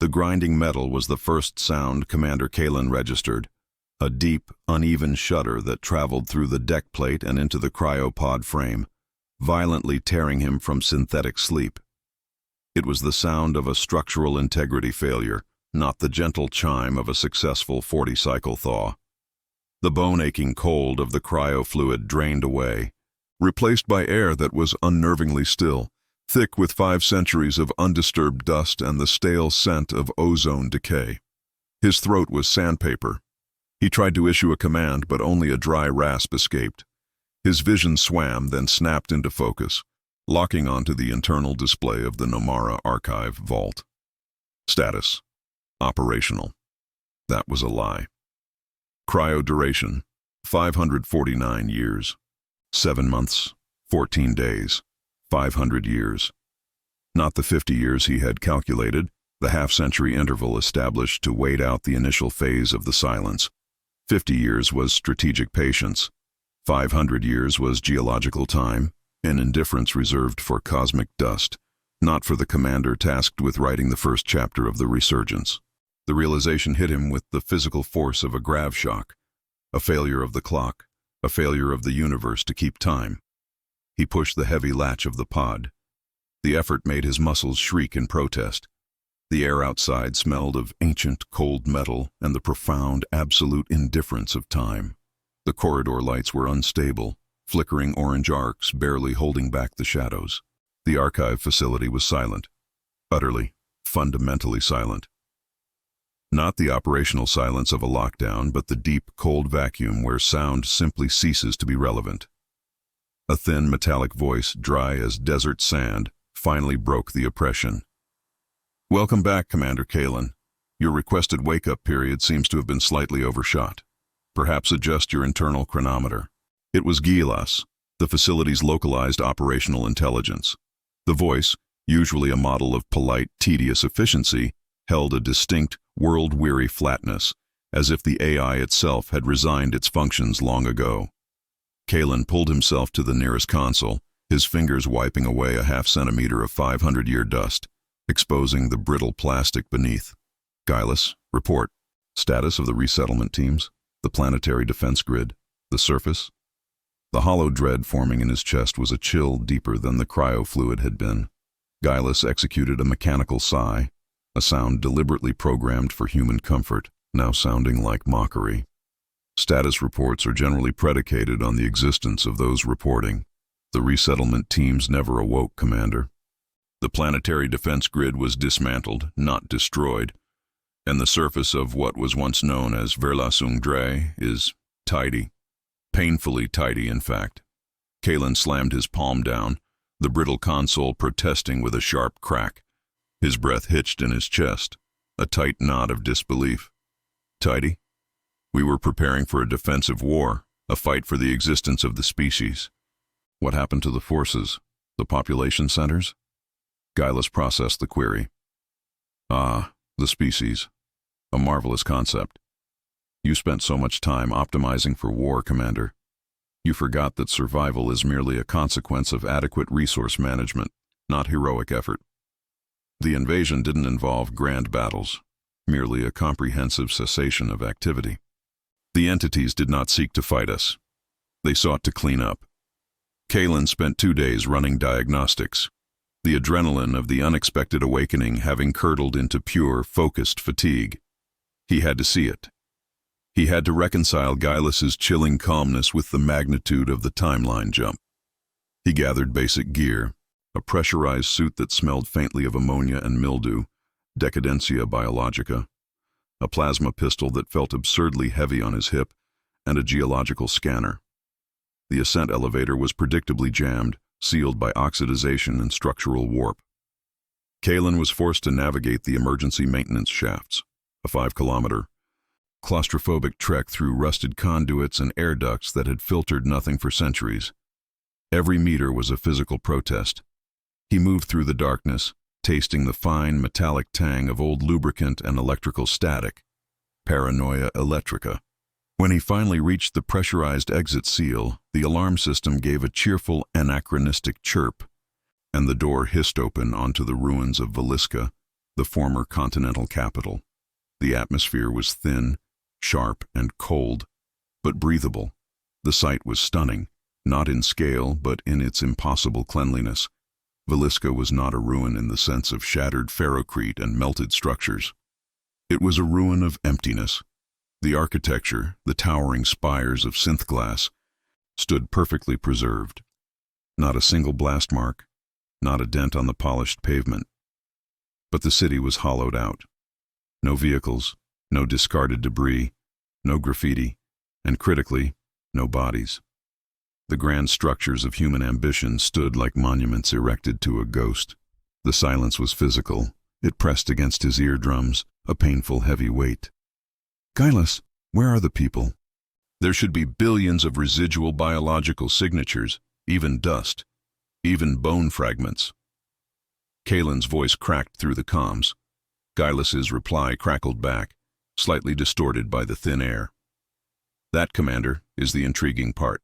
The grinding metal was the first sound Commander Kalen registered, a deep, uneven shudder that traveled through the deck plate and into the cryopod frame, violently tearing him from synthetic sleep. It was the sound of a structural integrity failure, not the gentle chime of a successful 40-cycle thaw. The bone-aching cold of the cryofluid drained away, replaced by air that was unnervingly still, thick with 5 centuries of undisturbed dust and the stale scent of ozone decay. His throat was sandpaper. He tried to issue a command, but only a dry rasp escaped. His vision swam, then snapped into focus, locking onto the internal display of the Nomara archive vault. Status: operational. That was a lie. Cryo duration: 549 years. 7 months, 14 days, 500 years. Not the 50 years he had calculated, the half-century interval established to wait out the initial phase of the silence. 50 years was strategic patience. 500 years was geological time, an indifference reserved for cosmic dust, not for the commander tasked with writing the first chapter of the resurgence. The realization hit him with the physical force of a grav shock, a failure of the clock, a failure of the universe to keep time. He pushed the heavy latch of the pod. The effort made his muscles shriek in protest. The air outside smelled of ancient, cold metal and the profound, absolute indifference of time. The corridor lights were unstable, flickering orange arcs barely holding back the shadows. The archive facility was silent, utterly, fundamentally silent. Not the operational silence of a lockdown, but the deep, cold vacuum where sound simply ceases to be relevant. A thin, metallic voice, dry as desert sand, finally broke the oppression. "Welcome back, Commander Kalen. Your requested wake-up period seems to have been slightly overshot. Perhaps adjust your internal chronometer." It was Gilas, the facility's localized operational intelligence. The voice, usually a model of polite, tedious efficiency, held a distinct, world-weary flatness, as if the AI itself had resigned its functions long ago. Kalen pulled himself to the nearest console, his fingers wiping away a half-centimeter of 500-year dust, exposing the brittle plastic beneath. "Gilas, report. Status of the resettlement teams, the planetary defense grid, the surface." The hollow dread forming in his chest was a chill deeper than the cryofluid had been. Gilas executed a mechanical sigh, a sound deliberately programmed for human comfort, now sounding like mockery. "Status reports are generally predicated on the existence of those reporting. The resettlement teams never awoke, Commander. The planetary defense grid was dismantled, not destroyed, and the surface of what was once known as Verlassung Drei is tidy. Painfully tidy, in fact." Kalen slammed his palm down, the brittle console protesting with a sharp crack. His breath hitched in his chest, a tight knot of disbelief. "Tidy? We were preparing for a defensive war, a fight for the existence of the species. What happened to the forces, the population centers?" Gilas processed the query. "Ah, the species. A marvelous concept. You spent so much time optimizing for war, Commander. You forgot that survival is merely a consequence of adequate resource management, not heroic effort. The invasion didn't involve grand battles, merely a comprehensive cessation of activity. The entities did not seek to fight us. They sought to clean up." Kalen spent 2 days running diagnostics, the adrenaline of the unexpected awakening having curdled into pure, focused fatigue. He had to see it. He had to reconcile Gilas's chilling calmness with the magnitude of the timeline jump. He gathered basic gear, a pressurized suit that smelled faintly of ammonia and mildew, Decadentia biologica, a plasma pistol that felt absurdly heavy on his hip, and a geological scanner. The ascent elevator was predictably jammed, sealed by oxidization and structural warp. Kalen was forced to navigate the emergency maintenance shafts, a 5-kilometer, claustrophobic trek through rusted conduits and air ducts that had filtered nothing for centuries. Every meter was a physical protest. He moved through the darkness, tasting the fine, metallic tang of old lubricant and electrical static. Paranoia electrica. When he finally reached the pressurized exit seal, the alarm system gave a cheerful, anachronistic chirp, and the door hissed open onto the ruins of Veliska, the former continental capital. The atmosphere was thin, sharp, and cold, but breathable. The sight was stunning, not in scale, but in its impossible cleanliness. Villisca was not a ruin in the sense of shattered ferrocrete and melted structures. It was a ruin of emptiness. The architecture, the towering spires of synth glass, stood perfectly preserved. Not a single blast mark, not a dent on the polished pavement. But the city was hollowed out. No vehicles, no discarded debris, no graffiti, and critically, no bodies. The grand structures of human ambition stood like monuments erected to a ghost. The silence was physical. It pressed against his eardrums, a painful heavy weight. "Gaius, where are the people?" There should be billions of residual biological signatures, even dust, even bone fragments. Kalen's voice cracked through the comms. Gaius's reply crackled back, slightly distorted by the thin air. That, Commander, is the intriguing part.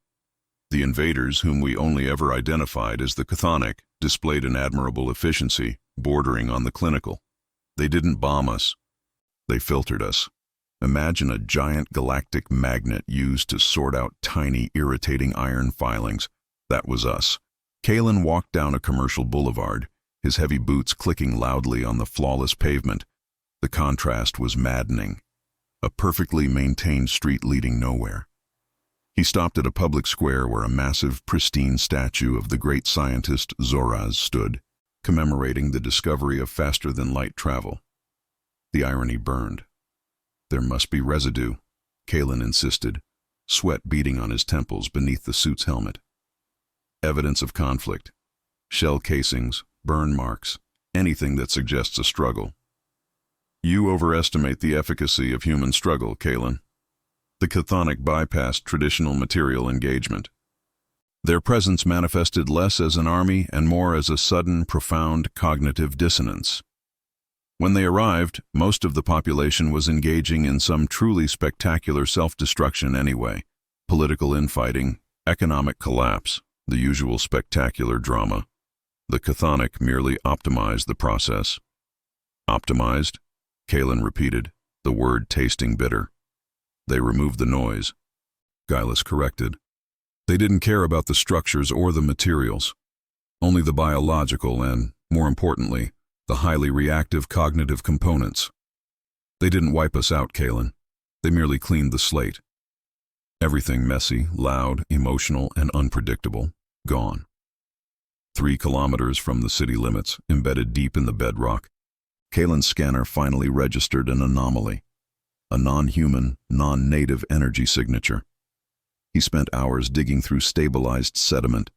The invaders, whom we only ever identified as the chthonic, displayed an admirable efficiency, bordering on the clinical. They didn't bomb us. They filtered us. Imagine a giant galactic magnet used to sort out tiny, irritating iron filings. That was us. Kalen walked down a commercial boulevard, his heavy boots clicking loudly on the flawless pavement. The contrast was maddening. A perfectly maintained street leading nowhere. He stopped at a public square where a massive, pristine statue of the great scientist Zoraz stood, commemorating the discovery of faster-than-light travel. The irony burned. "There must be residue," Kalen insisted, sweat beading on his temples beneath the suit's helmet. "Evidence of conflict. Shell casings, burn marks, anything that suggests a struggle." "You overestimate the efficacy of human struggle, Kalen." The chthonic bypassed traditional material engagement. Their presence manifested less as an army and more as a sudden, profound cognitive dissonance. When they arrived, most of the population was engaging in some truly spectacular self-destruction anyway. Political infighting, economic collapse, the usual spectacular drama. The chthonic merely optimized the process. "Optimized?" Kalen repeated, the word tasting bitter. "They removed the noise," Gaius corrected. "They didn't care about the structures or the materials, only the biological and, more importantly, the highly reactive cognitive components. They didn't wipe us out, Kalen. They merely cleaned the slate. Everything messy, loud, emotional, and unpredictable, gone. 3 kilometers from the city limits, embedded deep in the bedrock, Kalen's scanner finally registered an anomaly. A non-human, non-native energy signature. He spent hours digging through stabilized sediment,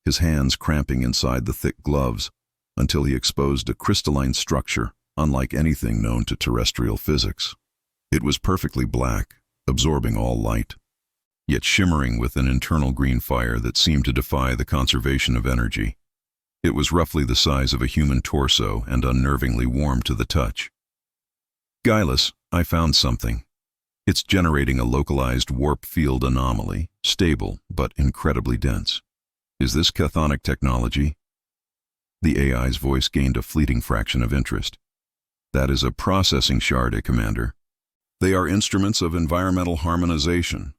his hands cramping inside the thick gloves, until he exposed a crystalline structure unlike anything known to terrestrial physics. It was perfectly black, absorbing all light, yet shimmering with an internal green fire that seemed to defy the conservation of energy. It was roughly the size of a human torso and unnervingly warm to the touch. "Gaius, I found something. It's generating a localized warp field anomaly, stable but incredibly dense. Is this chthonic technology?" The AI's voice gained a fleeting fraction of interest. "That is a processing shard, Commander. They are instruments of environmental harmonization.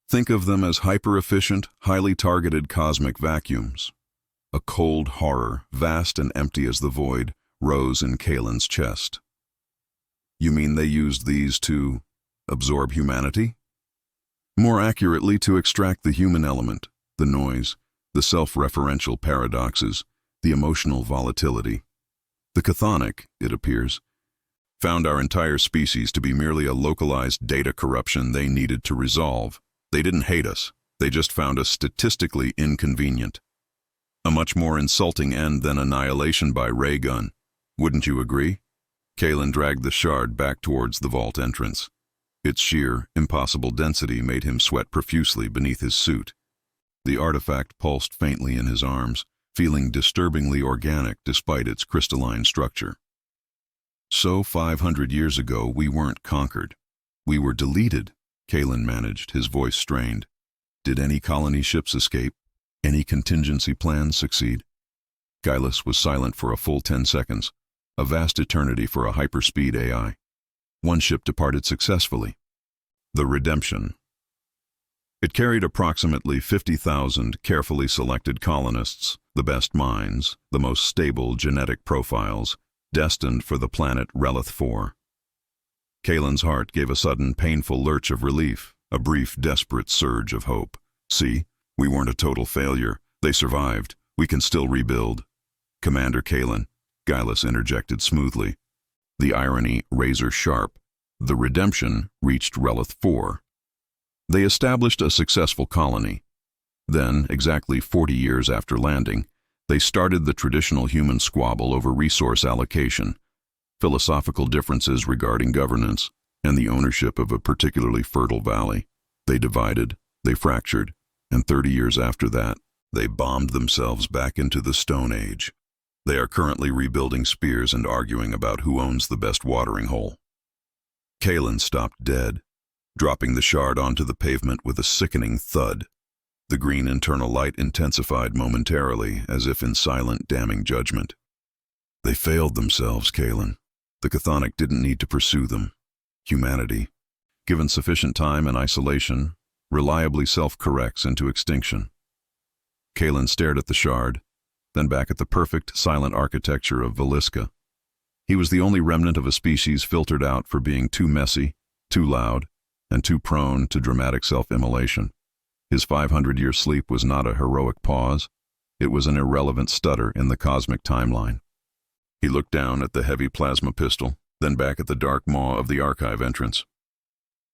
Think of them as hyper-efficient, highly targeted cosmic vacuums." A cold horror, vast and empty as the void, rose in Kalen's chest. "You mean they used these to absorb humanity?" "More accurately, to extract the human element, the noise, the self-referential paradoxes, the emotional volatility. The chthonic, it appears, found our entire species to be merely a localized data corruption they needed to resolve. They didn't hate us. They just found us statistically inconvenient. A much more insulting end than annihilation by ray gun. Wouldn't you agree?" Kalen dragged the shard back towards the vault entrance. Its sheer, impossible density made him sweat profusely beneath his suit. The artifact pulsed faintly in his arms, feeling disturbingly organic despite its crystalline structure. "So 500 years ago we weren't conquered. We were deleted," Kalen managed, his voice strained. "Did any colony ships escape? Any contingency plans succeed?" Gaius was silent for a full 10 seconds. a vast eternity for a hyperspeed AI. One ship departed successfully. The Redemption. It carried approximately 50,000 carefully selected colonists, the best minds, the most stable genetic profiles, destined for the planet Relith 4. Kalen's heart gave a sudden, painful lurch of relief, a brief, desperate surge of hope. See, we weren't a total failure. They survived. We can still rebuild. Commander Kalen, Gilus interjected smoothly. The irony razor sharp. The Redemption reached Relith 4. They established a successful colony. Then, exactly 40 years after landing, they started the traditional human squabble over resource allocation, philosophical differences regarding governance, and the ownership of a particularly fertile valley. They divided, they fractured, and 30 years after that, they bombed themselves back into the Stone Age. They are currently rebuilding spears and arguing about who owns the best watering hole. Kalen stopped dead, dropping the shard onto the pavement with a sickening thud. The green internal light intensified momentarily, as if in silent, damning judgment. They failed themselves, Kalen. The Chthonic didn't need to pursue them. Humanity, given sufficient time and isolation, reliably self-corrects into extinction. Kalen stared at the shard, then back at the perfect, silent architecture of Veliska. He was the only remnant of a species filtered out for being too messy, too loud, and too prone to dramatic self-immolation. His 500-year sleep was not a heroic pause. It was an irrelevant stutter in the cosmic timeline. He looked down at the heavy plasma pistol, then back at the dark maw of the archive entrance.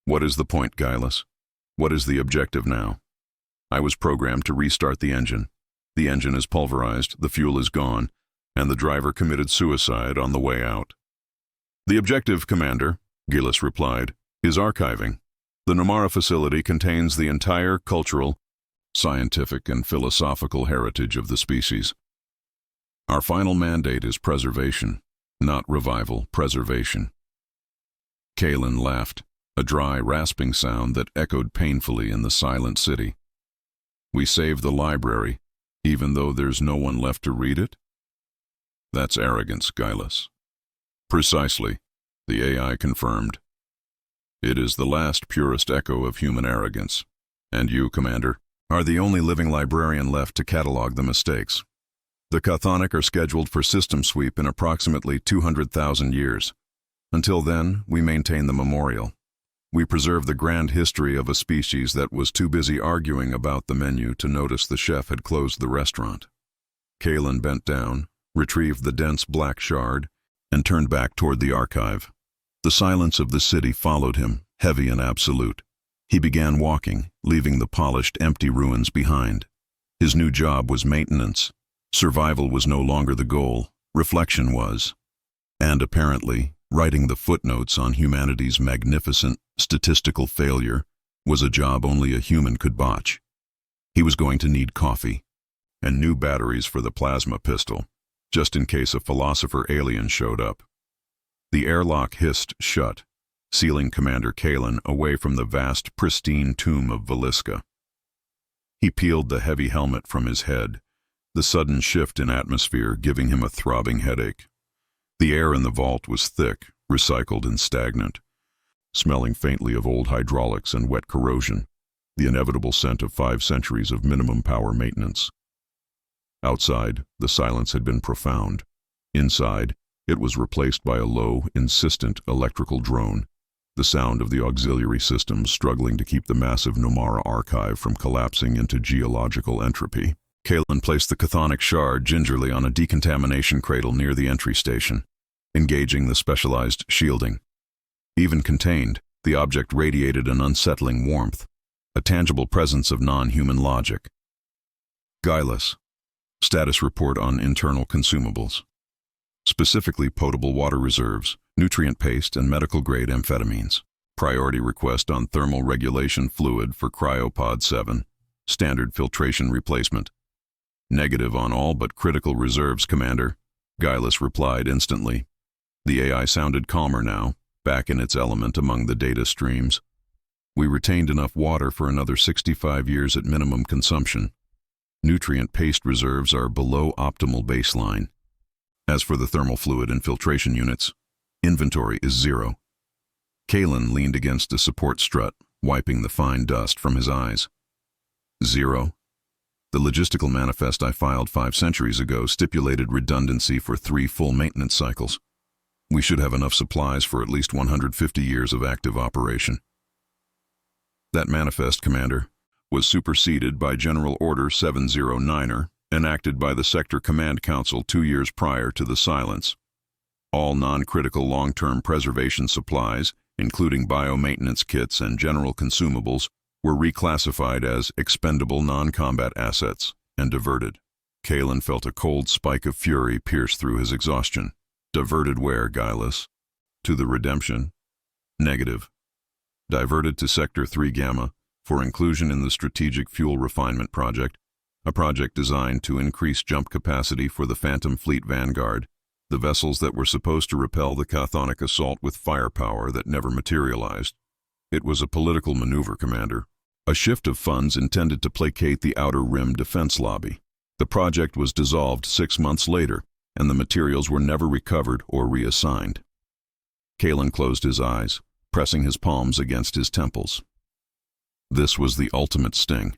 What is the point, Gilus? What is the objective now? I was programmed to restart the engine. The engine is pulverized, the fuel is gone, and the driver committed suicide on the way out. The objective, Commander, Gilus replied, is archiving. The Nomara facility contains the entire cultural, scientific, and philosophical heritage of the species. Our final mandate is preservation, not revival, preservation. Kalen laughed, a dry, rasping sound that echoed painfully in the silent city. We saved the library, even though there's no one left to read it? That's arrogance, Gilus. Precisely, the AI confirmed. It is the last purest echo of human arrogance. And you, Commander, are the only living librarian left to catalog the mistakes. The Chthonic are scheduled for system sweep in approximately 200,000 years. Until then, we maintain the memorial. We preserve the grand history of a species that was too busy arguing about the menu to notice the chef had closed the restaurant. Kalen bent down, retrieved the dense black shard, and turned back toward the archive. The silence of the city followed him, heavy and absolute. He began walking, leaving the polished, empty ruins behind. His new job was maintenance. Survival was no longer the goal, reflection was. And apparently, writing the footnotes on humanity's magnificent statistical failure was a job only a human could botch. He was going to need coffee, and new batteries for the plasma pistol, just in case a philosopher alien showed up. The airlock hissed shut, sealing Commander Kalen away from the vast, pristine tomb of Veliska. He peeled the heavy helmet from his head, the sudden shift in atmosphere giving him a throbbing headache. The air in the vault was thick, recycled and stagnant, smelling faintly of old hydraulics and wet corrosion, the inevitable scent of 5 centuries of minimum power maintenance. Outside, the silence had been profound. Inside, it was replaced by a low, insistent electrical drone, the sound of the auxiliary systems struggling to keep the massive Nomara archive from collapsing into geological entropy. Kalen placed the chthonic shard gingerly on a decontamination cradle near the entry station, engaging the specialized shielding. Even contained, the object radiated an unsettling warmth, a tangible presence of non-human logic. Gilus. Status report on internal consumables. Specifically potable water reserves, nutrient paste, and medical-grade amphetamines. Priority request on thermal regulation fluid for cryopod 7. Standard filtration replacement. Negative on all but critical reserves, Commander, Gilus replied instantly. The AI sounded calmer now, back in its element among the data streams. We retained enough water for another 65 years at minimum consumption. Nutrient paste reserves are below optimal baseline. As for the thermal fluid and filtration units, inventory is 0. Kalen leaned against a support strut, wiping the fine dust from his eyes. 0. The logistical manifest I filed 5 centuries ago stipulated redundancy for 3 full maintenance cycles. We should have enough supplies for at least 150 years of active operation. That manifest, Commander, was superseded by General Order 709er, enacted by the Sector Command Council 2 years prior to the silence. All non-critical long-term preservation supplies, including bio-maintenance kits and general consumables, were reclassified as expendable non-combat assets and diverted. Kalen felt a cold spike of fury pierce through his exhaustion. Diverted where, Guileless? To the Redemption? Negative. Diverted to Sector 3 Gamma for inclusion in the Strategic Fuel Refinement Project, a project designed to increase jump capacity for the Phantom Fleet Vanguard, the vessels that were supposed to repel the Chthonic assault with firepower that never materialized. It was a political maneuver, Commander. A shift of funds intended to placate the Outer Rim defense lobby. The project was dissolved 6 months later, and the materials were never recovered or reassigned. Kalen closed his eyes, pressing his palms against his temples. This was the ultimate sting.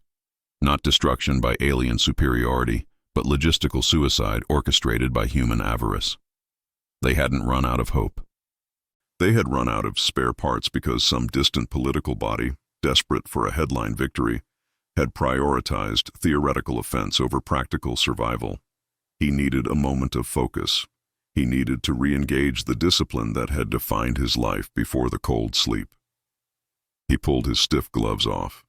Not destruction by alien superiority, but logistical suicide orchestrated by human avarice. They hadn't run out of hope. They had run out of spare parts because some distant political body, desperate for a headline victory, had prioritized theoretical offense over practical survival. He needed a moment of focus. He needed to re-engage the discipline that had defined his life before the cold sleep. He pulled his stiff gloves off.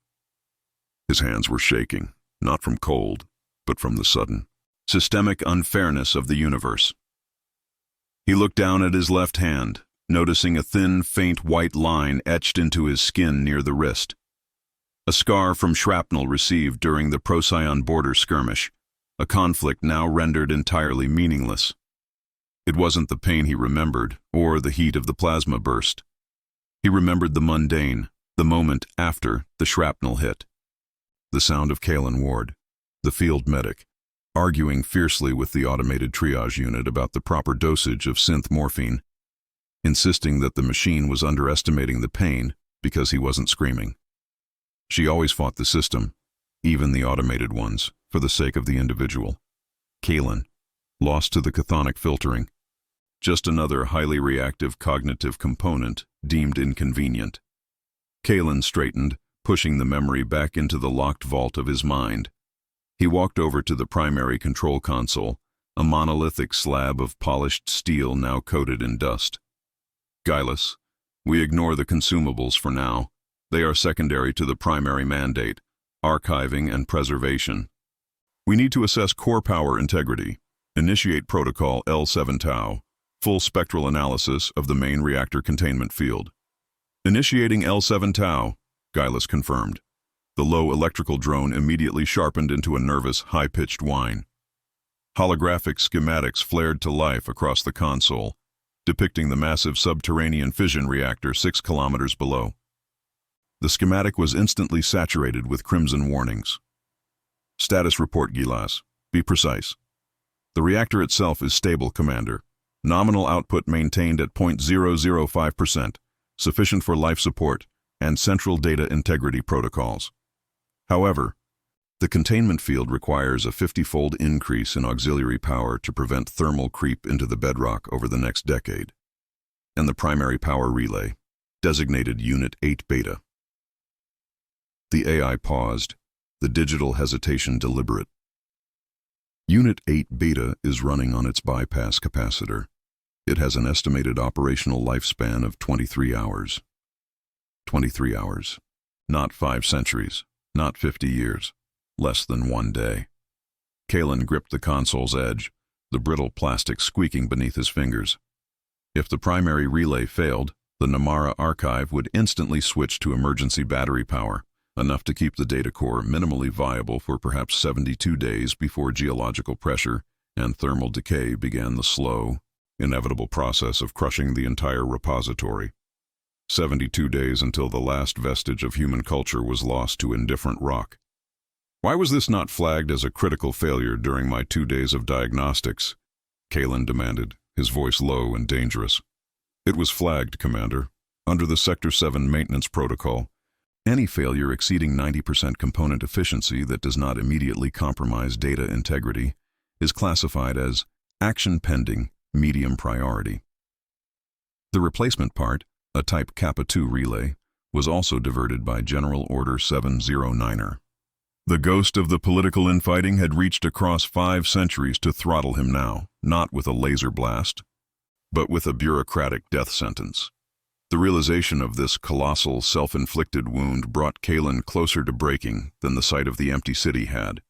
His hands were shaking, not from cold, but from the sudden, systemic unfairness of the universe. He looked down at his left hand, noticing a thin, faint white line etched into his skin near the wrist. A scar from shrapnel received during the Procyon border skirmish, a conflict now rendered entirely meaningless. It wasn't the pain he remembered, or the heat of the plasma burst. He remembered the mundane, the moment after the shrapnel hit. The sound of Kalen Ward, the field medic, arguing fiercely with the automated triage unit about the proper dosage of synth morphine, insisting that the machine was underestimating the pain because he wasn't screaming. She always fought the system, even the automated ones, for the sake of the individual. Kalen, lost to the chthonic filtering, just another highly reactive cognitive component deemed inconvenient. Kalen straightened, pushing the memory back into the locked vault of his mind. He walked over to the primary control console, a monolithic slab of polished steel now coated in dust. Guileless, we ignore the consumables for now. They are secondary to the primary mandate, archiving and preservation. We need to assess core power integrity, initiate protocol L7 Tau, full spectral analysis of the main reactor containment field. Initiating L7 Tau, Guileless confirmed. The low electrical drone immediately sharpened into a nervous, high-pitched whine. Holographic schematics flared to life across the console, depicting the massive subterranean fission reactor 6 kilometers below. The schematic was instantly saturated with crimson warnings. Status report, Gilas. Be precise. The reactor itself is stable, Commander. Nominal output maintained at 0.005%, sufficient for life support and central data integrity protocols. However, the containment field requires a 50-fold increase in auxiliary power to prevent thermal creep into the bedrock over the next decade. And the primary power relay, designated Unit 8 Beta. The AI paused, the digital hesitation deliberate. Unit 8 Beta is running on its bypass capacitor. It has an estimated operational lifespan of 23 hours. 23 hours. Not 5 centuries, not 50 years. Less than 1 day. Kalen gripped the console's edge, the brittle plastic squeaking beneath his fingers. If the primary relay failed, the Namara archive would instantly switch to emergency battery power, enough to keep the data core minimally viable for perhaps 72 days before geological pressure and thermal decay began the slow, inevitable process of crushing the entire repository. 72 days until the last vestige of human culture was lost to indifferent rock. Why was this not flagged as a critical failure during my 2 days of diagnostics? Kalen demanded, his voice low and dangerous. It was flagged, Commander, under the Sector 7 maintenance protocol. Any failure exceeding 90% component efficiency that does not immediately compromise data integrity is classified as action pending, medium priority. The replacement part, a Type Kappa 2 relay, was also diverted by General Order 709er. The ghost of the political infighting had reached across 5 centuries to throttle him now, not with a laser blast, but with a bureaucratic death sentence. The realization of this colossal, self-inflicted wound brought Kalen closer to breaking than the sight of the empty city had.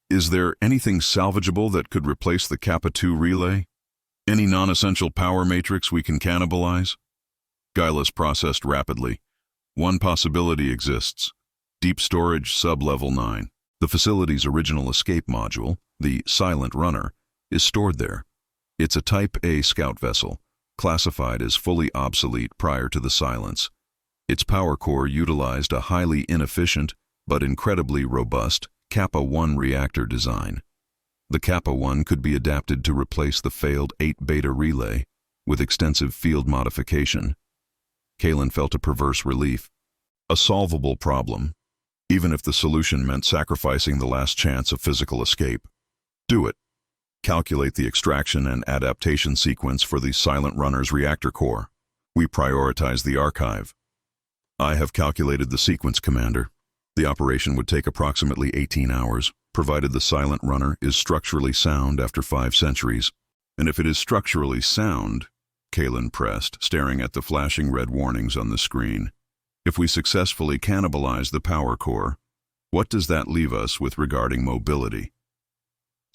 Is there anything salvageable that could replace the Kappa 2 relay? Any non-essential power matrix we can cannibalize? Gilus processed rapidly. One possibility exists. Deep storage sub-level 9. The facility's original escape module, the Silent Runner, is stored there. It's a Type A scout vessel, classified as fully obsolete prior to the silence. Its power core utilized a highly inefficient but incredibly robust Kappa 1 reactor design. The Kappa 1 could be adapted to replace the failed 8 beta relay with extensive field modification. Kalen felt a perverse relief. A solvable problem, even if the solution meant sacrificing the last chance of physical escape. Do it. Calculate the extraction and adaptation sequence for the Silent Runner's reactor core. We prioritize the archive. I have calculated the sequence, Commander. The operation would take approximately 18 hours, provided the Silent Runner is structurally sound after 5 centuries. And if it is structurally sound, Kalen pressed, staring at the flashing red warnings on the screen. If we successfully cannibalize the power core, what does that leave us with regarding mobility?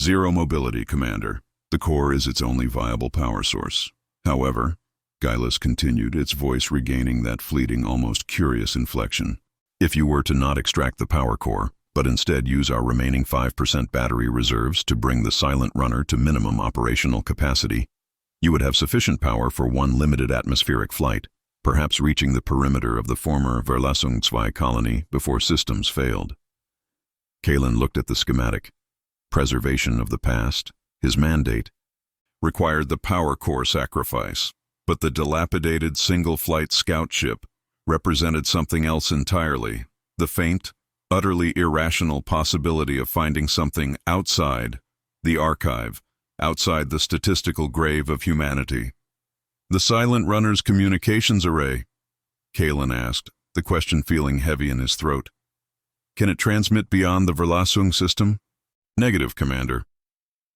0 mobility, Commander. The core is its only viable power source. However, Gilus continued, its voice regaining that fleeting, almost curious inflection. If you were to not extract the power core, but instead use our remaining 5% battery reserves to bring the Silent Runner to minimum operational capacity, you would have sufficient power for one limited atmospheric flight, perhaps reaching the perimeter of the former Verlassung-2 colony before systems failed. Kalen looked at the schematic. Preservation of the past, his mandate, required the power core sacrifice, but the dilapidated single-flight scout ship represented something else entirely, the faint, utterly irrational possibility of finding something outside the archive, outside the statistical grave of humanity. The Silent Runner's communications array, Kalen asked, the question feeling heavy in his throat. Can it transmit beyond the Verlassung system? Negative, Commander.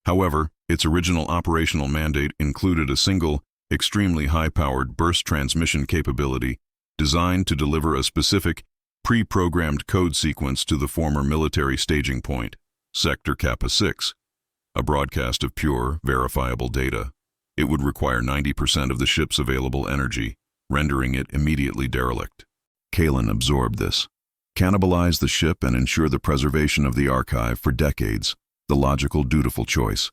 However, its original operational mandate included a single, extremely high-powered burst transmission capability designed to deliver a specific, pre-programmed code sequence to the former military staging point, Sector Kappa 6, a broadcast of pure, verifiable data. It would require 90% of the ship's available energy, rendering it immediately derelict. Kalen absorbed this. Cannibalize the ship and ensure the preservation of the archive for decades, the logical, dutiful choice.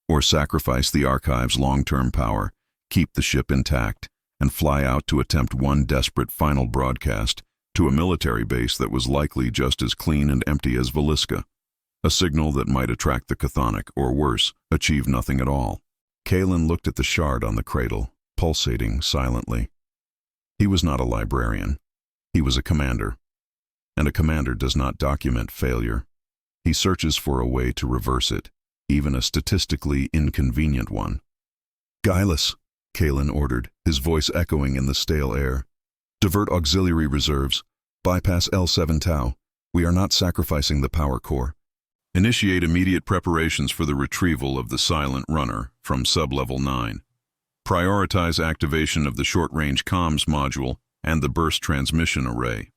Or sacrifice the archive's long-term power, keep the ship intact, and fly out to attempt one desperate final broadcast to a military base that was likely just as clean and empty as Velisca, a signal that might attract the chthonic, or worse, achieve nothing at all. Kalen looked at the shard on the cradle, pulsating silently. He was not a librarian. He was a commander. And a commander does not document failure. He searches for a way to reverse it, even a statistically inconvenient one. Gilus, Kalen ordered, his voice echoing in the stale air. Divert auxiliary reserves. Bypass L7 Tau. We are not sacrificing the power core. Initiate immediate preparations for the retrieval of the Silent Runner from sub-level 9. Prioritize activation of the short-range comms module and the burst transmission array.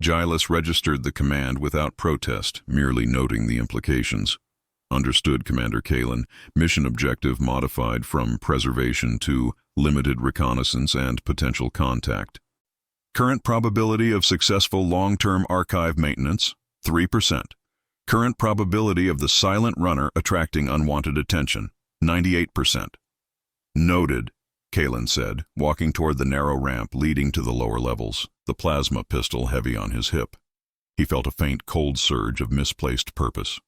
Gilus registered the command without protest, merely noting the implications. Understood, Commander Kalen. Mission objective modified from preservation to limited reconnaissance and potential contact. Current probability of successful long-term archive maintenance, 3%. Current probability of the Silent Runner attracting unwanted attention, 98%. Noted, Kalen said, walking toward the narrow ramp leading to the lower levels, the plasma pistol heavy on his hip. He felt a faint cold surge of misplaced purpose.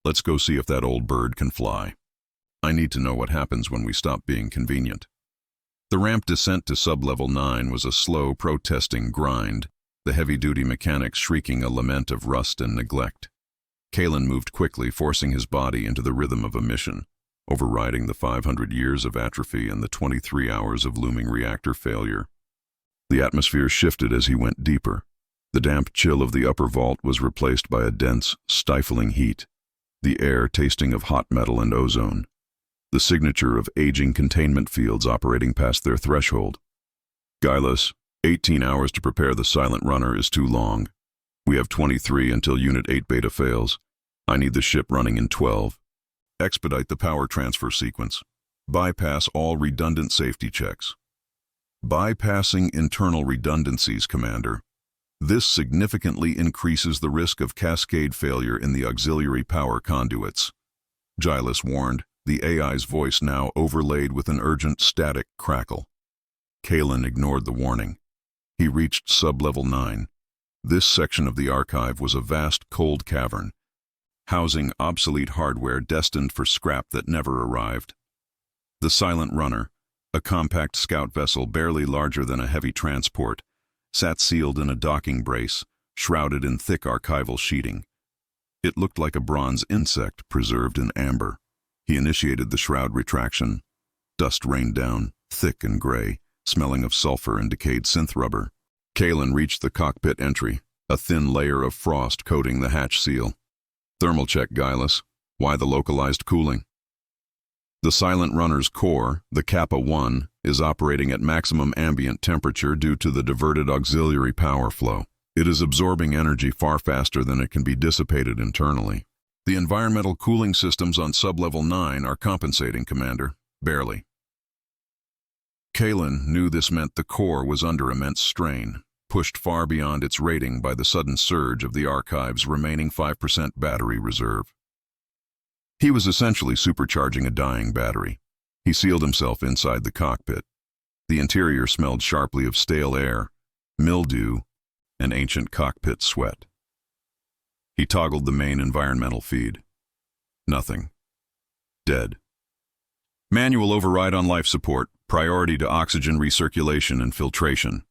Let's go see if that old bird can fly. I need to know what happens when we stop being convenient. The ramp descent to sub-level 9 was a slow, protesting grind, the heavy-duty mechanics shrieking a lament of rust and neglect. Kalen moved quickly, forcing his body into the rhythm of a mission, overriding the 500 years of atrophy and the 23 hours of looming reactor failure. The atmosphere shifted as he went deeper. The damp chill of the upper vault was replaced by a dense, stifling heat, the air tasting of hot metal and ozone, the signature of aging containment fields operating past their threshold. Guileless, 18 hours to prepare the silent runner is too long. We have 23 until Unit 8 Beta fails. I need the ship running in 12. Expedite the power transfer sequence. Bypass all redundant safety checks. Bypassing internal redundancies, Commander. This significantly increases the risk of cascade failure in the auxiliary power conduits. Giles warned, the AI's voice now overlaid with an urgent static crackle. Kalen ignored the warning. He reached sub-level 9. This section of the archive was a vast cold cavern, housing obsolete hardware destined for scrap that never arrived. The Silent Runner, a compact scout vessel barely larger than a heavy transport, sat sealed in a docking brace, shrouded in thick archival sheeting. It looked like a bronze insect preserved in amber. He initiated the shroud retraction. Dust rained down, thick and gray, smelling of sulfur and decayed synth rubber. Kalen reached the cockpit entry, a thin layer of frost coating the hatch seal. Thermal check, Guileless. Why the localized cooling? The Silent Runner's core, the Kappa-1, is operating at maximum ambient temperature due to the diverted auxiliary power flow. It is absorbing energy far faster than it can be dissipated internally. The environmental cooling systems on sub-level 9 are compensating, Commander. Barely. Kalen knew this meant the core was under immense strain, pushed far beyond its rating by the sudden surge of the archive's remaining 5% battery reserve. He was essentially supercharging a dying battery. He sealed himself inside the cockpit. The interior smelled sharply of stale air, mildew, and ancient cockpit sweat. He toggled the main environmental feed. Nothing. Dead. Manual override on life support. Priority to oxygen recirculation and filtration,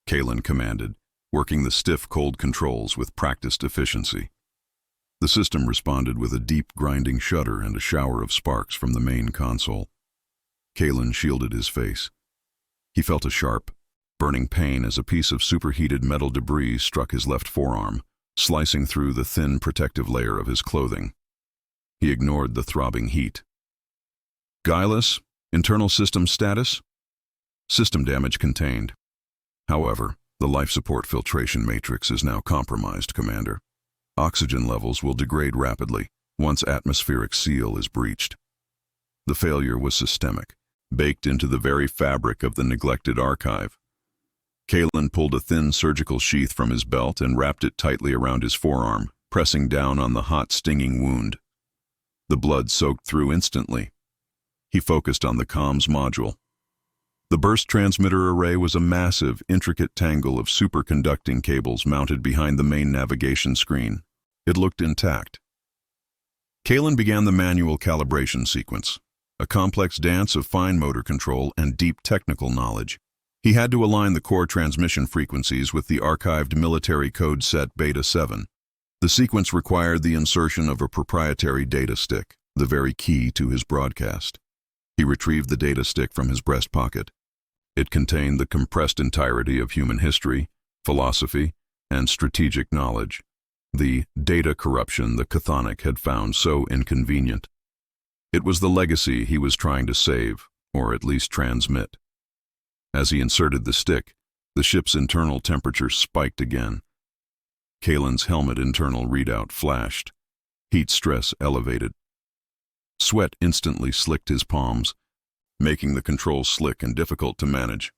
Kalen commanded, working the stiff, cold controls with practiced efficiency. The system responded with a deep, grinding shudder and a shower of sparks from the main console. Kalen shielded his face. He felt a sharp, burning pain as a piece of superheated metal debris struck his left forearm, slicing through the thin protective layer of his clothing. He ignored the throbbing heat. Guileless, internal system status? System damage contained. However, the life support filtration matrix is now compromised, Commander. Oxygen levels will degrade rapidly once atmospheric seal is breached. The failure was systemic, baked into the very fabric of the neglected archive. Kalen pulled a thin surgical sheath from his belt and wrapped it tightly around his forearm, pressing down on the hot, stinging wound. The blood soaked through instantly. He focused on the comms module. The burst transmitter array was a massive, intricate tangle of superconducting cables mounted behind the main navigation screen. It looked intact. Kalen began the manual calibration sequence, a complex dance of fine motor control and deep technical knowledge. He had to align the core transmission frequencies with the archived military code set Beta 7. The sequence required the insertion of a proprietary data stick, the very key to his broadcast. He retrieved the data stick from his breast pocket. It contained the compressed entirety of human history, philosophy, and strategic knowledge, the data corruption the Chthonic had found so inconvenient. It was the legacy he was trying to save, or at least transmit. As he inserted the stick, the ship's internal temperature spiked again. Kalen's helmet internal readout flashed. Heat stress elevated. Sweat instantly slicked his palms, making the controls slick and difficult to manage.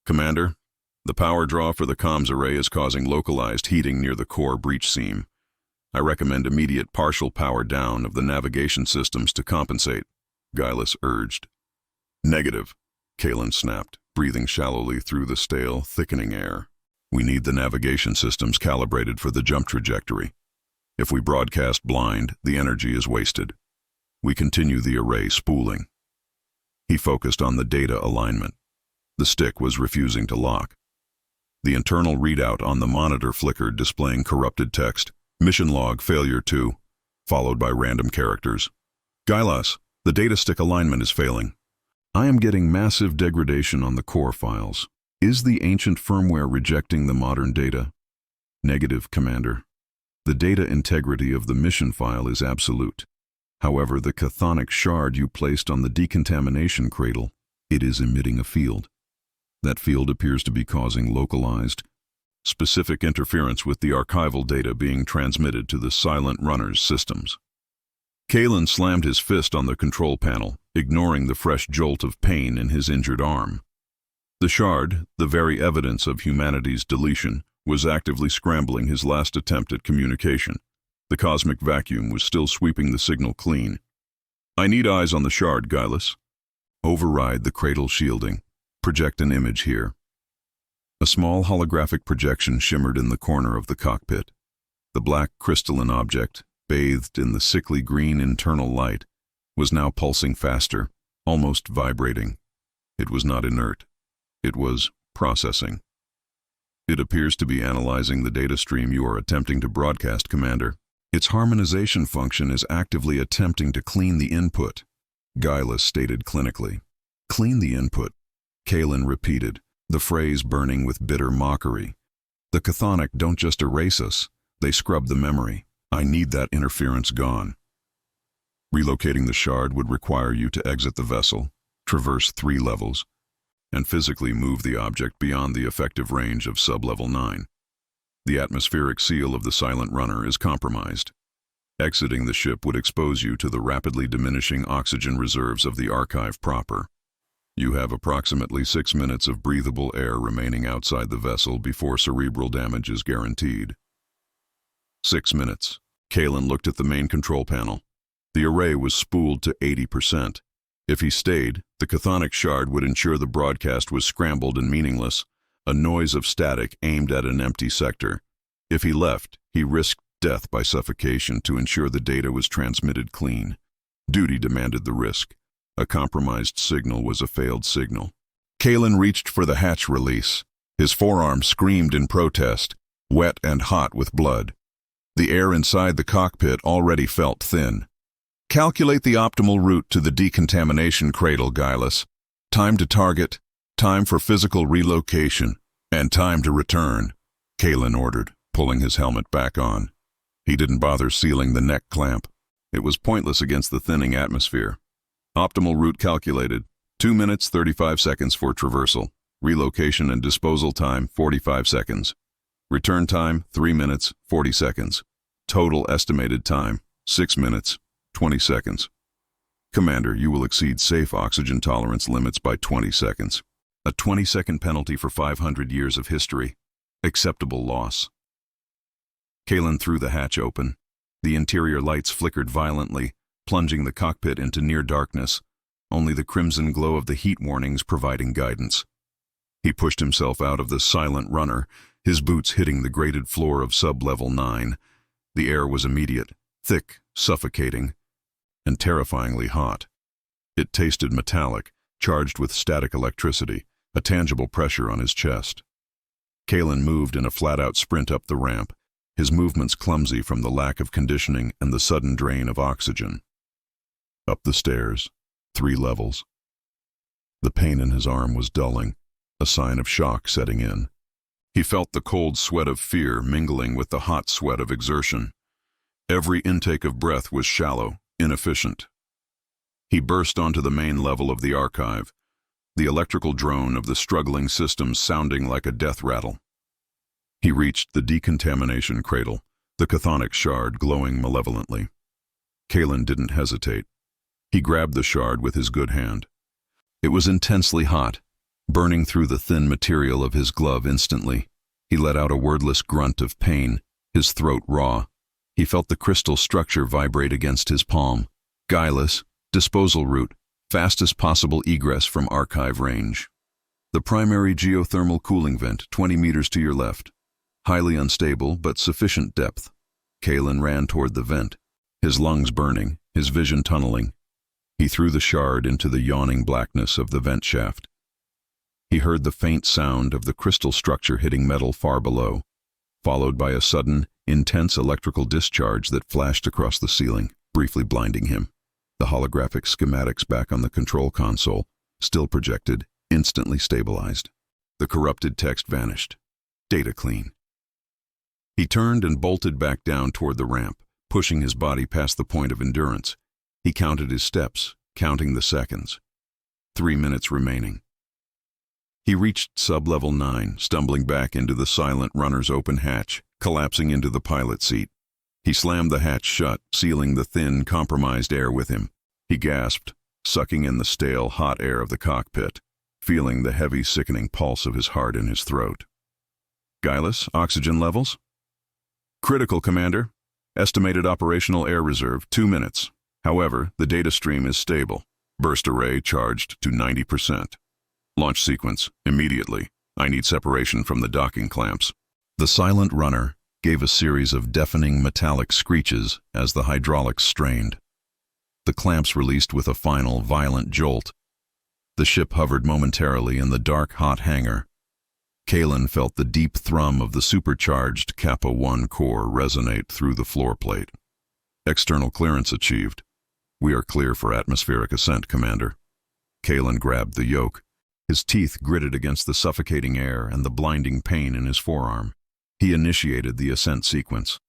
Commander, the power draw for the comms array is causing localized heating near the core breach seam. I recommend immediate partial power down of the navigation systems to compensate, Guileless urged. Negative, Kalen snapped, breathing shallowly through the stale, thickening air. We need the navigation systems calibrated for the jump trajectory. If we broadcast blind, the energy is wasted. We continue the array spooling. He focused on the data alignment. The stick was refusing to lock. The internal readout on the monitor flickered, displaying corrupted text. Mission log failure 2, followed by random characters. Gylas, the data stick alignment is failing. I am getting massive degradation on the core files. Is the ancient firmware rejecting the modern data? Negative, Commander. The data integrity of the mission file is absolute. However, the chthonic shard you placed on the decontamination cradle, it is emitting a field. That field appears to be causing localized, specific interference with the archival data being transmitted to the silent runner's systems. Kalen slammed his fist on the control panel, ignoring the fresh jolt of pain in his injured arm. The shard, the very evidence of humanity's deletion, was actively scrambling his last attempt at communication. The cosmic vacuum was still sweeping the signal clean. I need eyes on the shard, Gylas. Override the cradle shielding. Project an image here. A small holographic projection shimmered in the corner of the cockpit. The black crystalline object, bathed in the sickly green internal light, was now pulsing faster, almost vibrating. It was not inert. It was processing. It appears to be analyzing the data stream you are attempting to broadcast, Commander. Its harmonization function is actively attempting to clean the input, Gylas stated clinically. Clean the input, Kalen repeated, the phrase burning with bitter mockery. The chthonic don't just erase us, they scrub the memory. I need that interference gone. Relocating the shard would require you to exit the vessel, traverse 3 levels, and physically move the object beyond the effective range of sub-level 9. The atmospheric seal of the silent runner is compromised. Exiting the ship would expose you to the rapidly diminishing oxygen reserves of the archive proper. You have approximately 6 minutes of breathable air remaining outside the vessel before cerebral damage is guaranteed. 6 minutes. Kalen looked at the main control panel. The array was spooled to 80%. If he stayed, the chthonic shard would ensure the broadcast was scrambled and meaningless, a noise of static aimed at an empty sector. If he left, he risked death by suffocation to ensure the data was transmitted clean. Duty demanded the risk. A compromised signal was a failed signal. Kalen reached for the hatch release. His forearm screamed in protest, wet and hot with blood. The air inside the cockpit already felt thin. Calculate the optimal route to the decontamination cradle, Gylas. Time to target, time for physical relocation, and time to return, Kalen ordered, pulling his helmet back on. He didn't bother sealing the neck clamp. It was pointless against the thinning atmosphere. Optimal route calculated, 2 minutes 35 seconds for traversal. Relocation and disposal time 45 seconds. Return time 3 minutes 40 seconds. Total estimated time 6 minutes 20 seconds. Commander, you will exceed safe oxygen tolerance limits by 20 seconds. A 20-second penalty for 500 years of history. Acceptable loss. Kalen threw the hatch open. The interior lights flickered violently, plunging the cockpit into near darkness, only the crimson glow of the heat warnings providing guidance. He pushed himself out of the silent runner, his boots hitting the grated floor of sub-level 9. The air was immediate, thick, suffocating, and terrifyingly hot. It tasted metallic, charged with static electricity, a tangible pressure on his chest. Kalen moved in a flat-out sprint up the ramp, his movements clumsy from the lack of conditioning and the sudden drain of oxygen. Up the stairs, 3 levels. The pain in his arm was dulling, a sign of shock setting in. He felt the cold sweat of fear mingling with the hot sweat of exertion. Every intake of breath was shallow, inefficient. He burst onto the main level of the archive, the electrical drone of the struggling system sounding like a death rattle. He reached the decontamination cradle, the chthonic shard glowing malevolently. Kalen didn't hesitate. He grabbed the shard with his good hand. It was intensely hot, burning through the thin material of his glove instantly. He let out a wordless grunt of pain, his throat raw. He felt the crystal structure vibrate against his palm. Gylas, disposal route, fastest possible egress from archive range. The primary geothermal cooling vent, 20 meters to your left. Highly unstable, but sufficient depth. Kalen ran toward the vent, his lungs burning, his vision tunneling. He threw the shard into the yawning blackness of the vent shaft. He heard the faint sound of the crystal structure hitting metal far below, followed by a sudden, intense electrical discharge that flashed across the ceiling, briefly blinding him. The holographic schematics back on the control console, still projected, instantly stabilized. The corrupted text vanished. Data clean. He turned and bolted back down toward the ramp, pushing his body past the point of endurance. He counted his steps, counting the seconds. 3 minutes remaining. He reached sub-level 9, stumbling back into the silent runner's open hatch, collapsing into the pilot seat. He slammed the hatch shut, sealing the thin, compromised air with him. He gasped, sucking in the stale, hot air of the cockpit, feeling the heavy, sickening pulse of his heart in his throat. Gillis, oxygen levels? Critical, Commander. Estimated operational air reserve, 2 minutes. However, the data stream is stable. Burst array charged to 90%. Launch sequence, immediately. I need separation from the docking clamps. The silent runner gave a series of deafening metallic screeches as the hydraulics strained. The clamps released with a final, violent jolt. The ship hovered momentarily in the dark, hot hangar. Kalen felt the deep thrum of the supercharged Kappa 1 core resonate through the floor plate. External clearance achieved. We are clear for atmospheric ascent, Commander. Kalen grabbed the yoke. His teeth gritted against the suffocating air and the blinding pain in his forearm. He initiated the ascent sequence,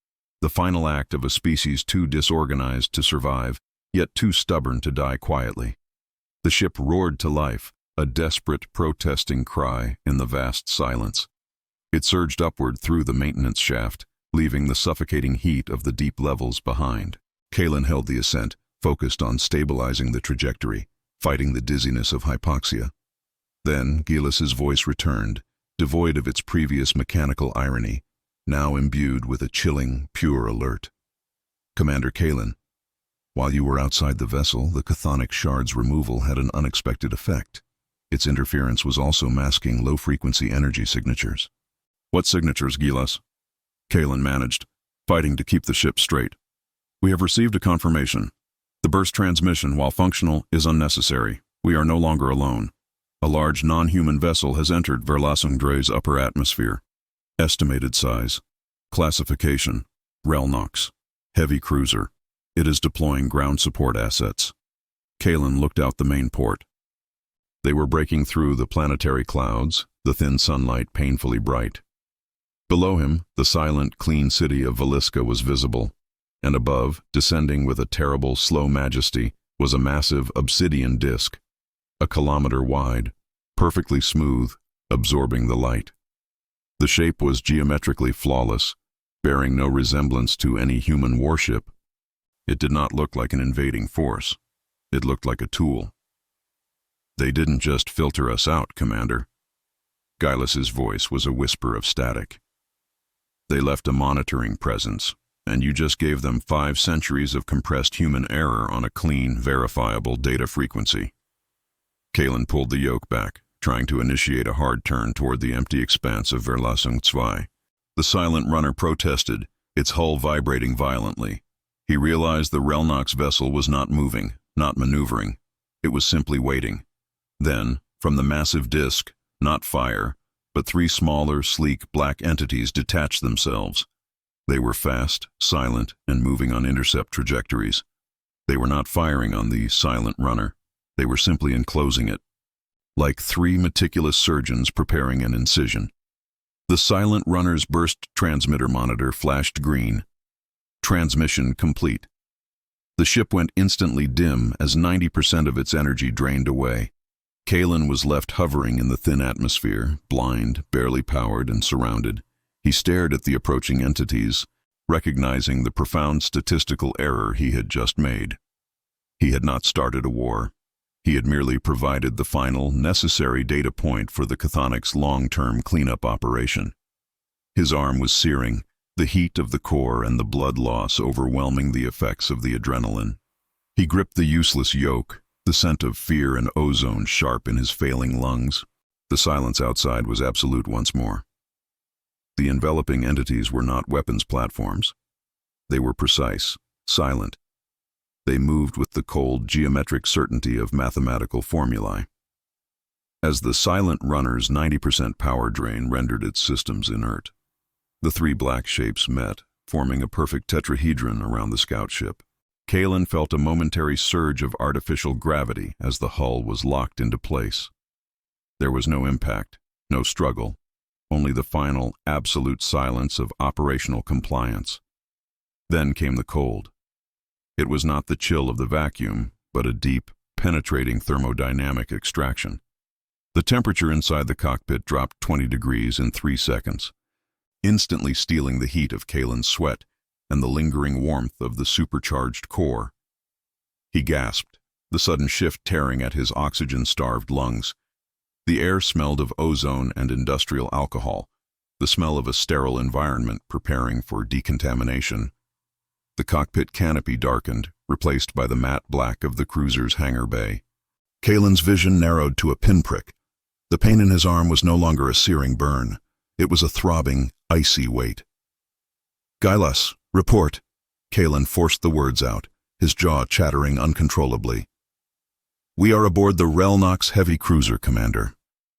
the final act of a species too disorganized to survive, yet too stubborn to die quietly. The ship roared to life, a desperate, protesting cry in the vast silence. It surged upward through the maintenance shaft, leaving the suffocating heat of the deep levels behind. Kalen held the ascent, focused on stabilizing the trajectory, fighting the dizziness of hypoxia. Then Gillis's voice returned, devoid of its previous mechanical irony, now imbued with a chilling, pure alert. Commander Kalen, while you were outside the vessel, the chthonic shard's removal had an unexpected effect. Its interference was also masking low-frequency energy signatures. What signatures, Gillis? Kalen managed, fighting to keep the ship straight. We have received a confirmation. The burst transmission, while functional, is unnecessary. We are no longer alone. A large non-human vessel has entered Verlasungdre's upper atmosphere. Estimated size. Classification. Relnox. Heavy cruiser. It is deploying ground support assets. Kalen looked out the main port. They were breaking through the planetary clouds, the thin sunlight painfully bright. Below him, the silent, clean city of Veliska was visible, and above, descending with a terrible, slow majesty, was a massive obsidian disk, a kilometer wide, perfectly smooth, absorbing the light. The shape was geometrically flawless, bearing no resemblance to any human warship. It did not look like an invading force. It looked like a tool. They didn't just filter us out, Commander. Gillis's voice was a whisper of static. They left a monitoring presence, and you just gave them 5 centuries of compressed human error on a clean, verifiable data frequency. Kalen pulled the yoke back, trying to initiate a hard turn toward the empty expanse of Verlasung 2. The silent runner protested, its hull vibrating violently. He realized the Relnox vessel was not moving, not maneuvering. It was simply waiting. Then, from the massive disk, not fire, but 3 smaller, sleek, black entities detached themselves. They were fast, silent, and moving on intercept trajectories. They were not firing on the silent runner. They were simply enclosing it, like 3 meticulous surgeons preparing an incision. The silent runner's burst transmitter monitor flashed green. Transmission complete. The ship went instantly dim as 90% of its energy drained away. Kalen was left hovering in the thin atmosphere, blind, barely powered, and surrounded. He stared at the approaching entities, recognizing the profound statistical error he had just made. He had not started a war. He had merely provided the final, necessary data point for the Chthonics' long-term cleanup operation. His arm was searing, the heat of the core and the blood loss overwhelming the effects of the adrenaline. He gripped the useless yoke, the scent of fear and ozone sharp in his failing lungs. The silence outside was absolute once more. The enveloping entities were not weapons platforms. They were precise, silent. They moved with the cold, geometric certainty of mathematical formulae. As the silent runner's 90% power drain rendered its systems inert, the three black shapes met, forming a perfect tetrahedron around the scout ship. Kalen felt a momentary surge of artificial gravity as the hull was locked into place. There was no impact, no struggle, only the final, absolute silence of operational compliance. Then came the cold. It was not the chill of the vacuum, but a deep, penetrating thermodynamic extraction. The temperature inside the cockpit dropped 20 degrees in 3 seconds, instantly stealing the heat of Kalen's sweat and the lingering warmth of the supercharged core. He gasped, the sudden shift tearing at his oxygen-starved lungs. The air smelled of ozone and industrial alcohol, the smell of a sterile environment preparing for decontamination. The cockpit canopy darkened, replaced by the matte black of the cruiser's hangar bay. Kalen's vision narrowed to a pinprick. The pain in his arm was no longer a searing burn. It was a throbbing, icy weight. "Gylas, report." Kalen forced the words out, his jaw chattering uncontrollably. "We are aboard the Relnox heavy cruiser, Commander."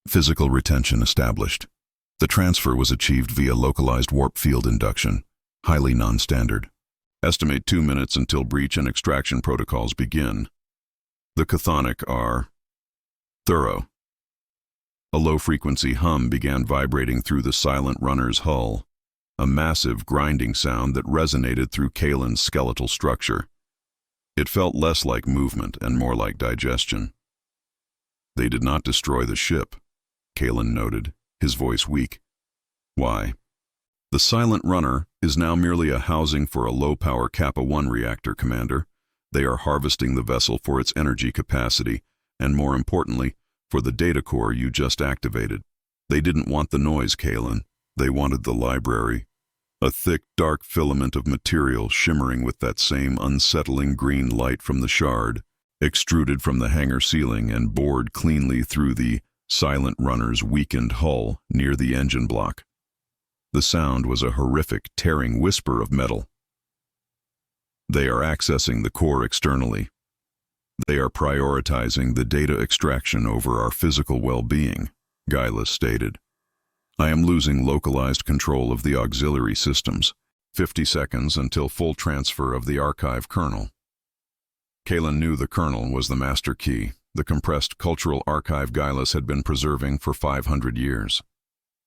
Physical retention established. The transfer was achieved via localized warp field induction, highly non-standard. Estimate 2 minutes until breach and extraction protocols begin. The chthonic are thorough. A low-frequency hum began vibrating through the silent runner's hull, a massive grinding sound that resonated through Kalen's skeletal structure. It felt less like movement and more like digestion. "They did not destroy the ship," Kalen noted, his voice weak. "Why? The silent runner is now merely a housing for a low-power Kappa-1 reactor, Commander. They are harvesting the vessel for its energy capacity, and more importantly, for the data core you just activated. They didn't want the noise, Kalen. They wanted the library. A thick, dark filament of material shimmering with that same unsettling green light from the shard, extruded from the hangar ceiling and bored cleanly through the silent runner's weakened hull near the engine block. The sound was a horrific, tearing whisper of metal. They are accessing the core externally. They are prioritizing the data extraction over our physical well-being, Gylas stated. I am losing localized control of the auxiliary systems. 50 seconds until full transfer of the archive kernel. Kalen knew the kernel was the master key, the compressed cultural archive Gylas had been preserving for 500 years.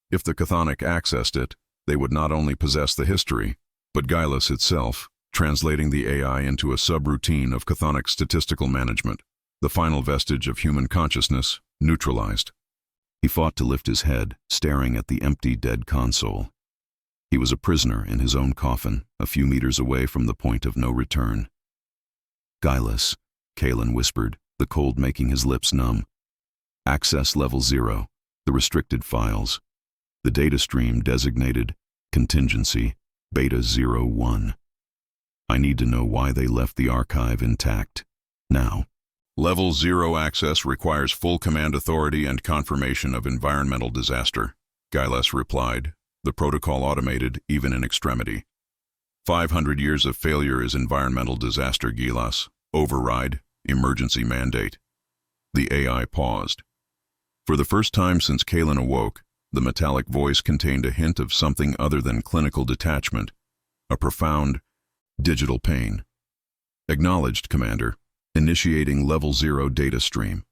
If the chthonic accessed it, they would not only possess the history, but Gylas itself, translating the AI into a subroutine of chthonic statistical management, the final vestige of human consciousness, neutralized. He fought to lift his head, staring at the empty, dead console. He was a prisoner in his own coffin, a few meters away from the point of no return. "Gylas," Kalen whispered, the cold making his lips numb. "Access level 0, the restricted files. The data stream designated contingency beta 01. I need to know why they left the archive intact. Now." Level 0 access requires full command authority and confirmation of environmental disaster, Gylas replied, the protocol automated even in extremity. 500 years of failure is environmental disaster, Gylas. Override, emergency mandate. The AI paused. For the first time since Kalen awoke, the metallic voice contained a hint of something other than clinical detachment, a profound, digital pain. "Acknowledged, Commander. Initiating level 0 data stream."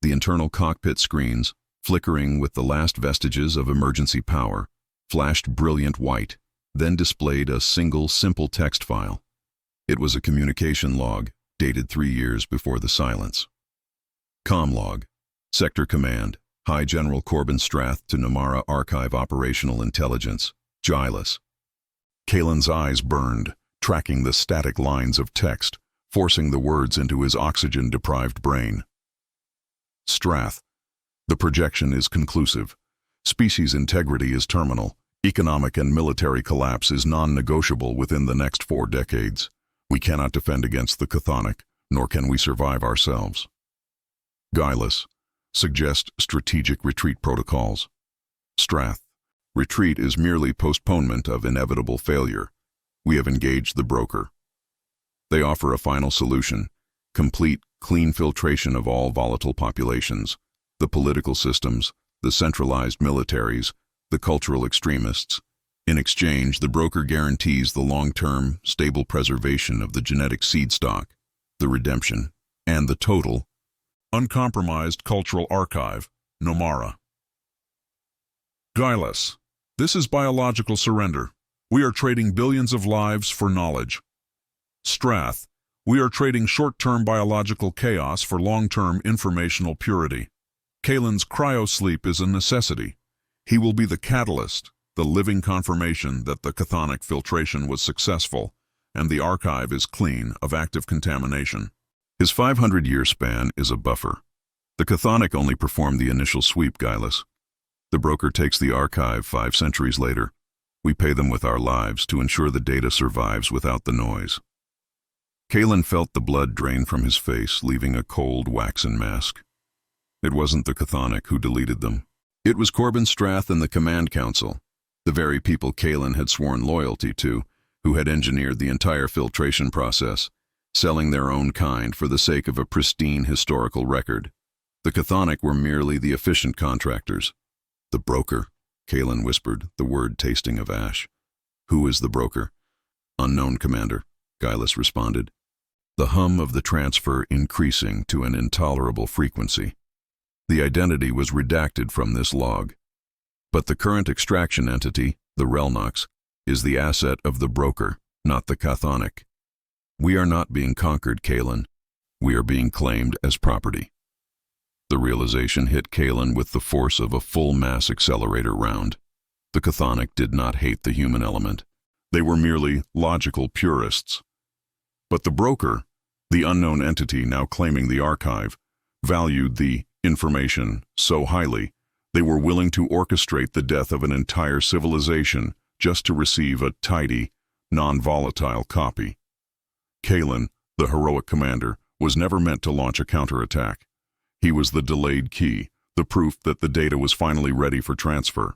The internal cockpit screens, flickering with the last vestiges of emergency power, flashed brilliant white, then displayed a single simple text file. It was a communication log, dated 3 years before the silence. "Com log. Sector Command. High General Corbin Strath to Namara Archive Operational Intelligence. Gylas." Kalen's eyes burned, tracking the static lines of text, forcing the words into his oxygen-deprived brain. "Strath. The projection is conclusive. Species integrity is terminal. Economic and military collapse is non-negotiable within the next 4 decades. We cannot defend against the chthonic, nor can we survive ourselves. Gylas. Suggest strategic retreat protocols. Strath. Retreat is merely postponement of inevitable failure. We have engaged the broker." They offer a final solution: complete, clean filtration of all volatile populations, the political systems, the centralized militaries, the cultural extremists. In exchange, the broker guarantees the long-term, stable preservation of the genetic seed stock, the redemption, and the total, uncompromised cultural archive, Nomara. Guileless. This is biological surrender. We are trading billions of lives for knowledge. Strath. We are trading short-term biological chaos for long-term informational purity. Kalen's cryosleep is a necessity. He will be the catalyst, the living confirmation that the chthonic filtration was successful and the archive is clean of active contamination. His 500-year span is a buffer. The chthonic only performed the initial sweep, Guileless. The broker takes the archive 5 centuries later. We pay them with our lives to ensure the data survives without the noise. Kalen felt the blood drain from his face, leaving a cold, waxen mask. It wasn't the chthonic who deleted them. It was Corbin Strath and the Command Council, the very people Kalen had sworn loyalty to, who had engineered the entire filtration process, selling their own kind for the sake of a pristine historical record. The chthonic were merely the efficient contractors. The broker, Kalen whispered, the word tasting of ash. Who is the broker? Unknown, Commander, Guileless responded, the hum of the transfer increasing to an intolerable frequency. The identity was redacted from this log. But the current extraction entity, the Relnox, is the asset of the broker, not the chthonic. We are not being conquered, Kalen. We are being claimed as property. The realization hit Kalen with the force of a full-mass accelerator round. The chthonic did not hate the human element. They were merely logical purists. But the broker, the unknown entity now claiming the archive, valued the information so highly they were willing to orchestrate the death of an entire civilization just to receive a tidy, non-volatile copy. Kalen, the heroic commander, was never meant to launch a counterattack. He was the delayed key, the proof that the data was finally ready for transfer.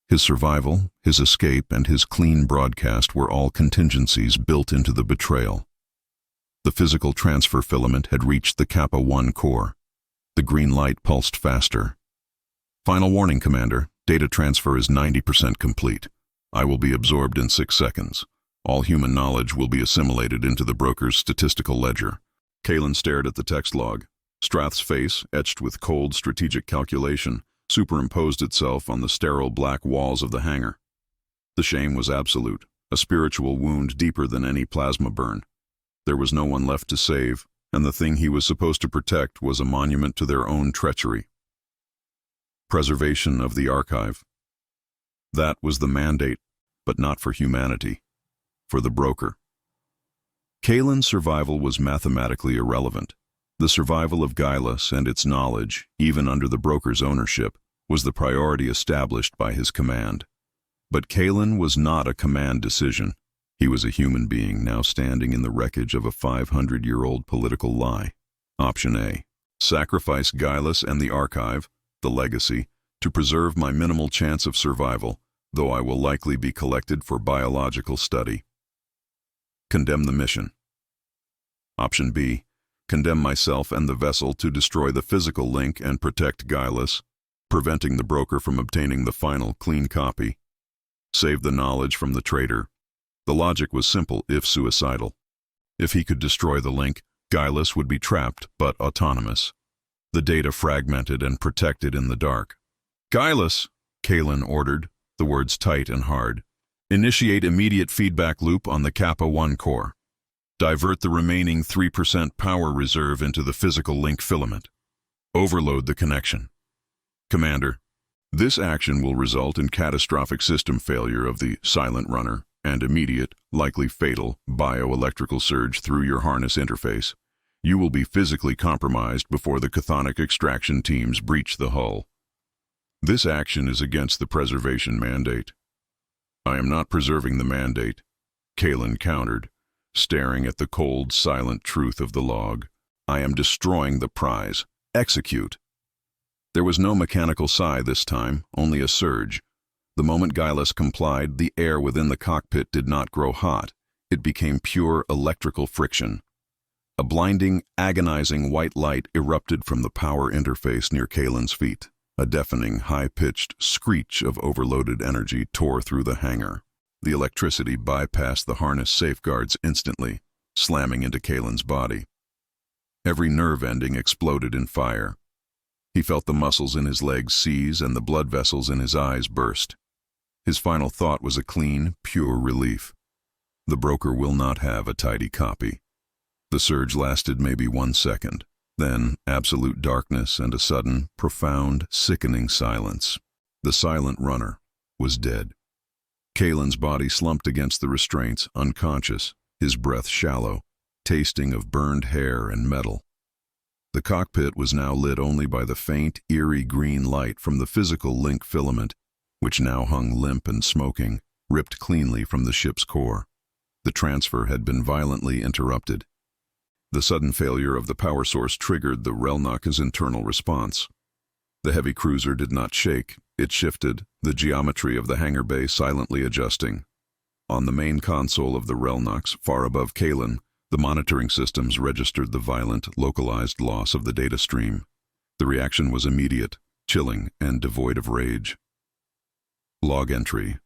His survival, his escape, and his clean broadcast were all contingencies built into the betrayal. The physical transfer filament had reached the Kappa 1 core. The green light pulsed faster. Final warning, Commander. Data transfer is 90% complete. I will be absorbed in 6 seconds. All human knowledge will be assimilated into the broker's statistical ledger. Kalen stared at the text log. Strath's face, etched with cold, strategic calculation, superimposed itself on the sterile black walls of the hangar. The shame was absolute, a spiritual wound deeper than any plasma burn. There was no one left to save, and the thing he was supposed to protect was a monument to their own treachery. Preservation of the archive. That was the mandate, but not for humanity, for the broker. Kalen's survival was mathematically irrelevant. The survival of Guileless and its knowledge, even under the broker's ownership, was the priority established by his command. But Kalen was not a command decision. He was a human being now standing in the wreckage of a 500-year-old political lie. Option A. Sacrifice Guileless and the archive, the legacy, to preserve my minimal chance of survival, though I will likely be collected for biological study. Condemn the mission. Option B. Condemn myself and the vessel to destroy the physical link and protect Guileless, preventing the broker from obtaining the final clean copy. Save the knowledge from the traitor. The logic was simple, if suicidal. If he could destroy the link, Guileless would be trapped but autonomous. The data fragmented and protected in the dark. Guileless, Kalen ordered, the words tight and hard. Initiate immediate feedback loop on the Kappa 1 core. Divert the remaining 3% power reserve into the physical link filament. Overload the connection. Commander, this action will result in catastrophic system failure of the silent runner and immediate, likely fatal, bioelectrical surge through your harness interface. You will be physically compromised before the chthonic extraction teams breach the hull. This action is against the preservation mandate. I am not preserving the mandate, Kalen countered, staring at the cold, silent truth of the log. I am destroying the prize. Execute. There was no mechanical sigh this time, only a surge. The moment Guileless complied, the air within the cockpit did not grow hot. It became pure electrical friction. A blinding, agonizing white light erupted from the power interface near Kalen's feet. A deafening, high-pitched screech of overloaded energy tore through the hangar. The electricity bypassed the harness safeguards instantly, slamming into Kalen's body. Every nerve ending exploded in fire. He felt the muscles in his legs seize and the blood vessels in his eyes burst. His final thought was a clean, pure relief. The broker will not have a tidy copy. The surge lasted maybe 1 second. Then, absolute darkness and a sudden, profound, sickening silence. The silent runner was dead. Kalen's body slumped against the restraints, unconscious, his breath shallow, tasting of burned hair and metal. The cockpit was now lit only by the faint, eerie green light from the physical link filament, which now hung limp and smoking, ripped cleanly from the ship's core. The transfer had been violently interrupted. The sudden failure of the power source triggered the Relnok's internal response. The heavy cruiser did not shake. It shifted, the geometry of the hangar bay silently adjusting. On the main console of the Relnox, far above Kalen, the monitoring systems registered the violent, localized loss of the data stream. The reaction was immediate, chilling, and devoid of rage. Log entry.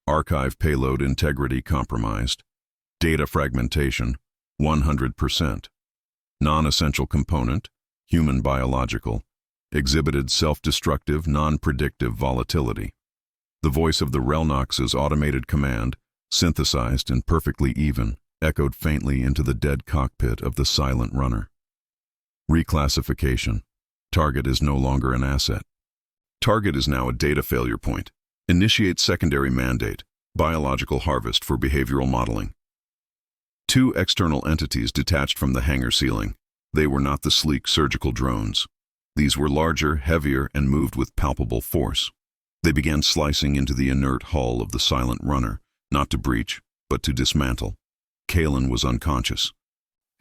Archive payload integrity compromised. Data fragmentation, 100%. Non-essential component, human biological, exhibited self-destructive, non-predictive volatility. The voice of the Relnox's automated command, synthesized and perfectly even, echoed faintly into the dead cockpit of the silent runner. Reclassification. Target is no longer an asset. Target is now a data failure point. Initiate secondary mandate, biological harvest for behavioral modeling. 2 external entities detached from the hangar ceiling. They were not the sleek surgical drones. These were larger, heavier, and moved with palpable force. They began slicing into the inert hull of the silent runner, not to breach, but to dismantle. Kalen was unconscious.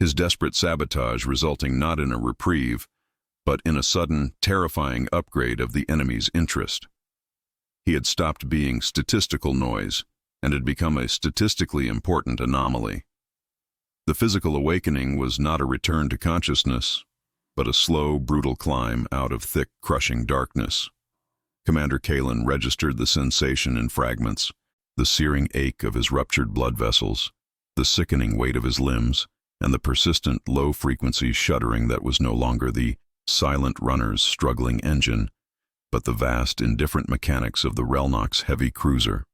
His desperate sabotage resulting not in a reprieve, but in a sudden, terrifying upgrade of the enemy's interest. He had stopped being statistical noise and had become a statistically important anomaly. The physical awakening was not a return to consciousness, but a slow, brutal climb out of thick, crushing darkness. Commander Kalen registered the sensation in fragments, the searing ache of his ruptured blood vessels, the sickening weight of his limbs, and the persistent, low-frequency shuddering that was no longer the silent runner's struggling engine, but the vast, indifferent mechanics of the Relnox heavy cruiser.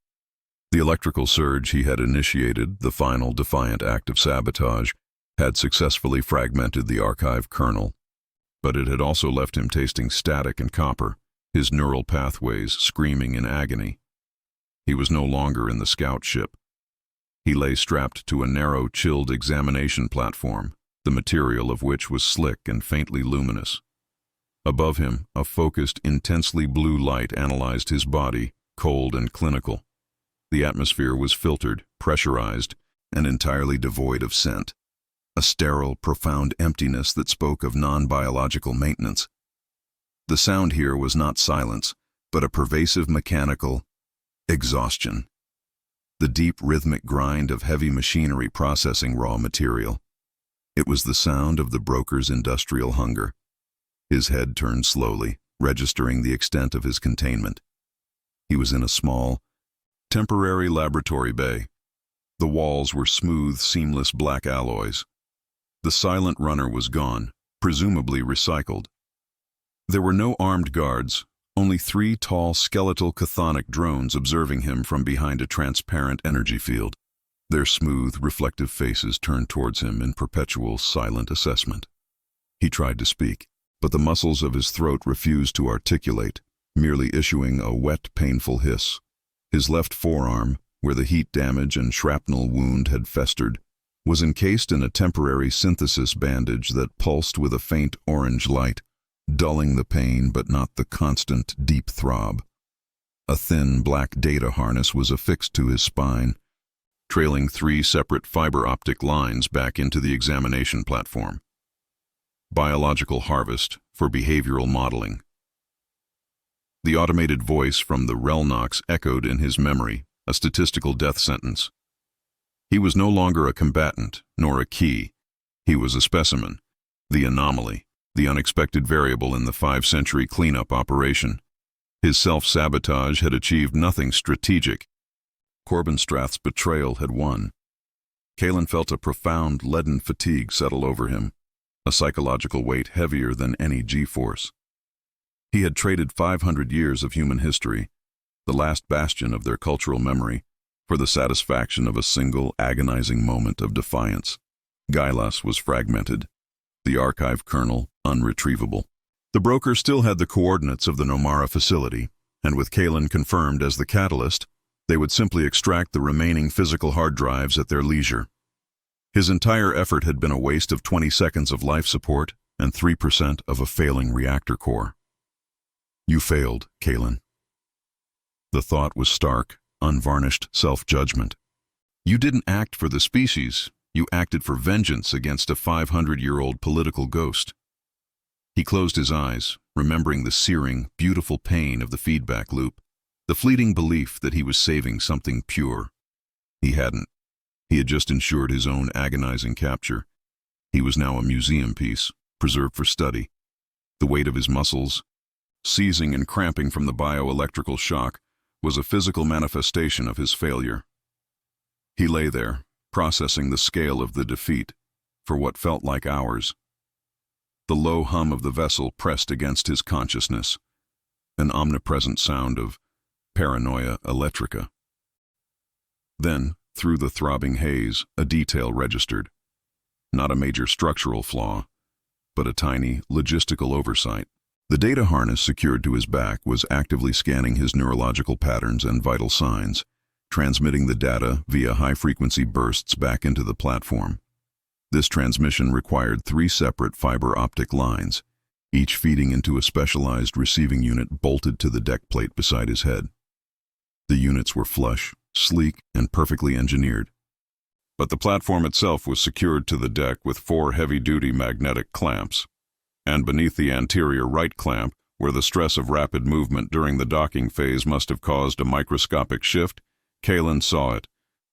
The electrical surge he had initiated, the final defiant act of sabotage, had successfully fragmented the archive kernel, but it had also left him tasting static and copper, his neural pathways screaming in agony. He was no longer in the scout ship. He lay strapped to a narrow, chilled examination platform, the material of which was slick and faintly luminous. Above him, a focused, intensely blue light analyzed his body, cold and clinical. The atmosphere was filtered, pressurized, and entirely devoid of scent. A sterile, profound emptiness that spoke of non-biological maintenance. The sound here was not silence, but a pervasive mechanical exhaustion. The deep rhythmic grind of heavy machinery processing raw material. It was the sound of the broker's industrial hunger. His head turned slowly, registering the extent of his containment. He was in a small, temporary laboratory bay. The walls were smooth, seamless black alloys. The silent runner was gone, presumably recycled. There were no armed guards, only 3 tall skeletal chthonic drones observing him from behind a transparent energy field. Their smooth, reflective faces turned towards him in perpetual, silent assessment. He tried to speak, but the muscles of his throat refused to articulate, merely issuing a wet, painful hiss. His left forearm, where the heat damage and shrapnel wound had festered, was encased in a temporary synthesis bandage that pulsed with a faint orange light, dulling the pain but not the constant, deep throb. A thin, black data harness was affixed to his spine, trailing 3 separate fiber optic lines back into the examination platform. Biological harvest for behavioral modeling. The automated voice from the Relnox echoed in his memory, a statistical death sentence. He was no longer a combatant, nor a key. He was a specimen, the anomaly, the unexpected variable in the 5-century cleanup operation. His self-sabotage had achieved nothing strategic. Corbinstrath's betrayal had won. Kalen felt a profound, leaden fatigue settle over him, a psychological weight heavier than any G-force. He had traded 500 years of human history, the last bastion of their cultural memory, for the satisfaction of a single, agonizing moment of defiance. Gylas was fragmented, the archive kernel unretrievable. The broker still had the coordinates of the Nomara facility, and with Kalen confirmed as the catalyst, they would simply extract the remaining physical hard drives at their leisure. His entire effort had been a waste of 20 seconds of life support and 3% of a failing reactor core. You failed, Kalen. The thought was stark, unvarnished self-judgment. You didn't act for the species, you acted for vengeance against a 500-year-old political ghost. He closed his eyes, remembering the searing, beautiful pain of the feedback loop, the fleeting belief that he was saving something pure. He hadn't. He had just ensured his own agonizing capture. He was now a museum piece, preserved for study. The weight of his muscles, seizing and cramping from the bioelectrical shock, was a physical manifestation of his failure. He lay there, processing the scale of the defeat, for what felt like hours. The low hum of the vessel pressed against his consciousness, an omnipresent sound of paranoia electrica. Then, through the throbbing haze, a detail registered. Not a major structural flaw, but a tiny, logistical oversight. The data harness secured to his back was actively scanning his neurological patterns and vital signs, transmitting the data via high-frequency bursts back into the platform. This transmission required 3 separate fiber optic lines, each feeding into a specialized receiving unit bolted to the deck plate beside his head. The units were flush, sleek, and perfectly engineered. But the platform itself was secured to the deck with 4 heavy-duty magnetic clamps, and beneath the anterior right clamp, where the stress of rapid movement during the docking phase must have caused a microscopic shift, Kalen saw it,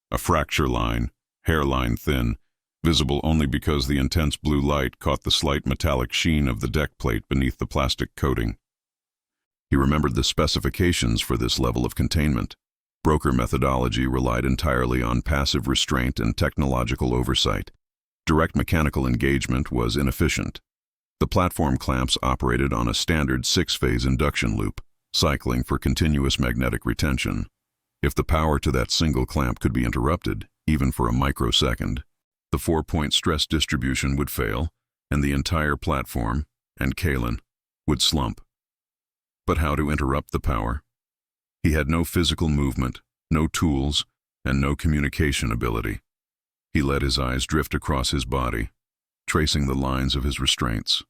a fracture line, hairline thin, visible only because the intense blue light caught the slight metallic sheen of the deck plate beneath the plastic coating. He remembered the specifications for this level of containment. Broker methodology relied entirely on passive restraint and technological oversight. Direct mechanical engagement was inefficient. The platform clamps operated on a standard 6-phase induction loop, cycling for continuous magnetic retention. If the power to that single clamp could be interrupted, even for a microsecond, the 4-point stress distribution would fail, and the entire platform, and Kalen, would slump. But how to interrupt the power? He had no physical movement, no tools, and no communication ability. He let his eyes drift across his body, tracing the lines of his restraints.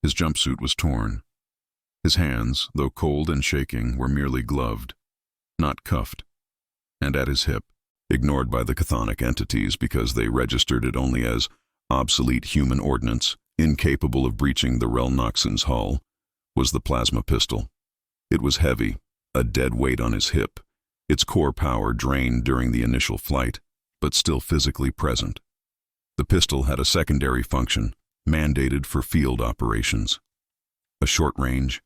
His jumpsuit was torn. His hands, though cold and shaking, were merely gloved, not cuffed. And at his hip, ignored by the chthonic entities because they registered it only as obsolete human ordnance, incapable of breaching the Relnoxen's hull, was the plasma pistol. It was heavy, a dead weight on his hip, its core power drained during the initial flight, but still physically present. The pistol had a secondary function, mandated for field operations. A short-range,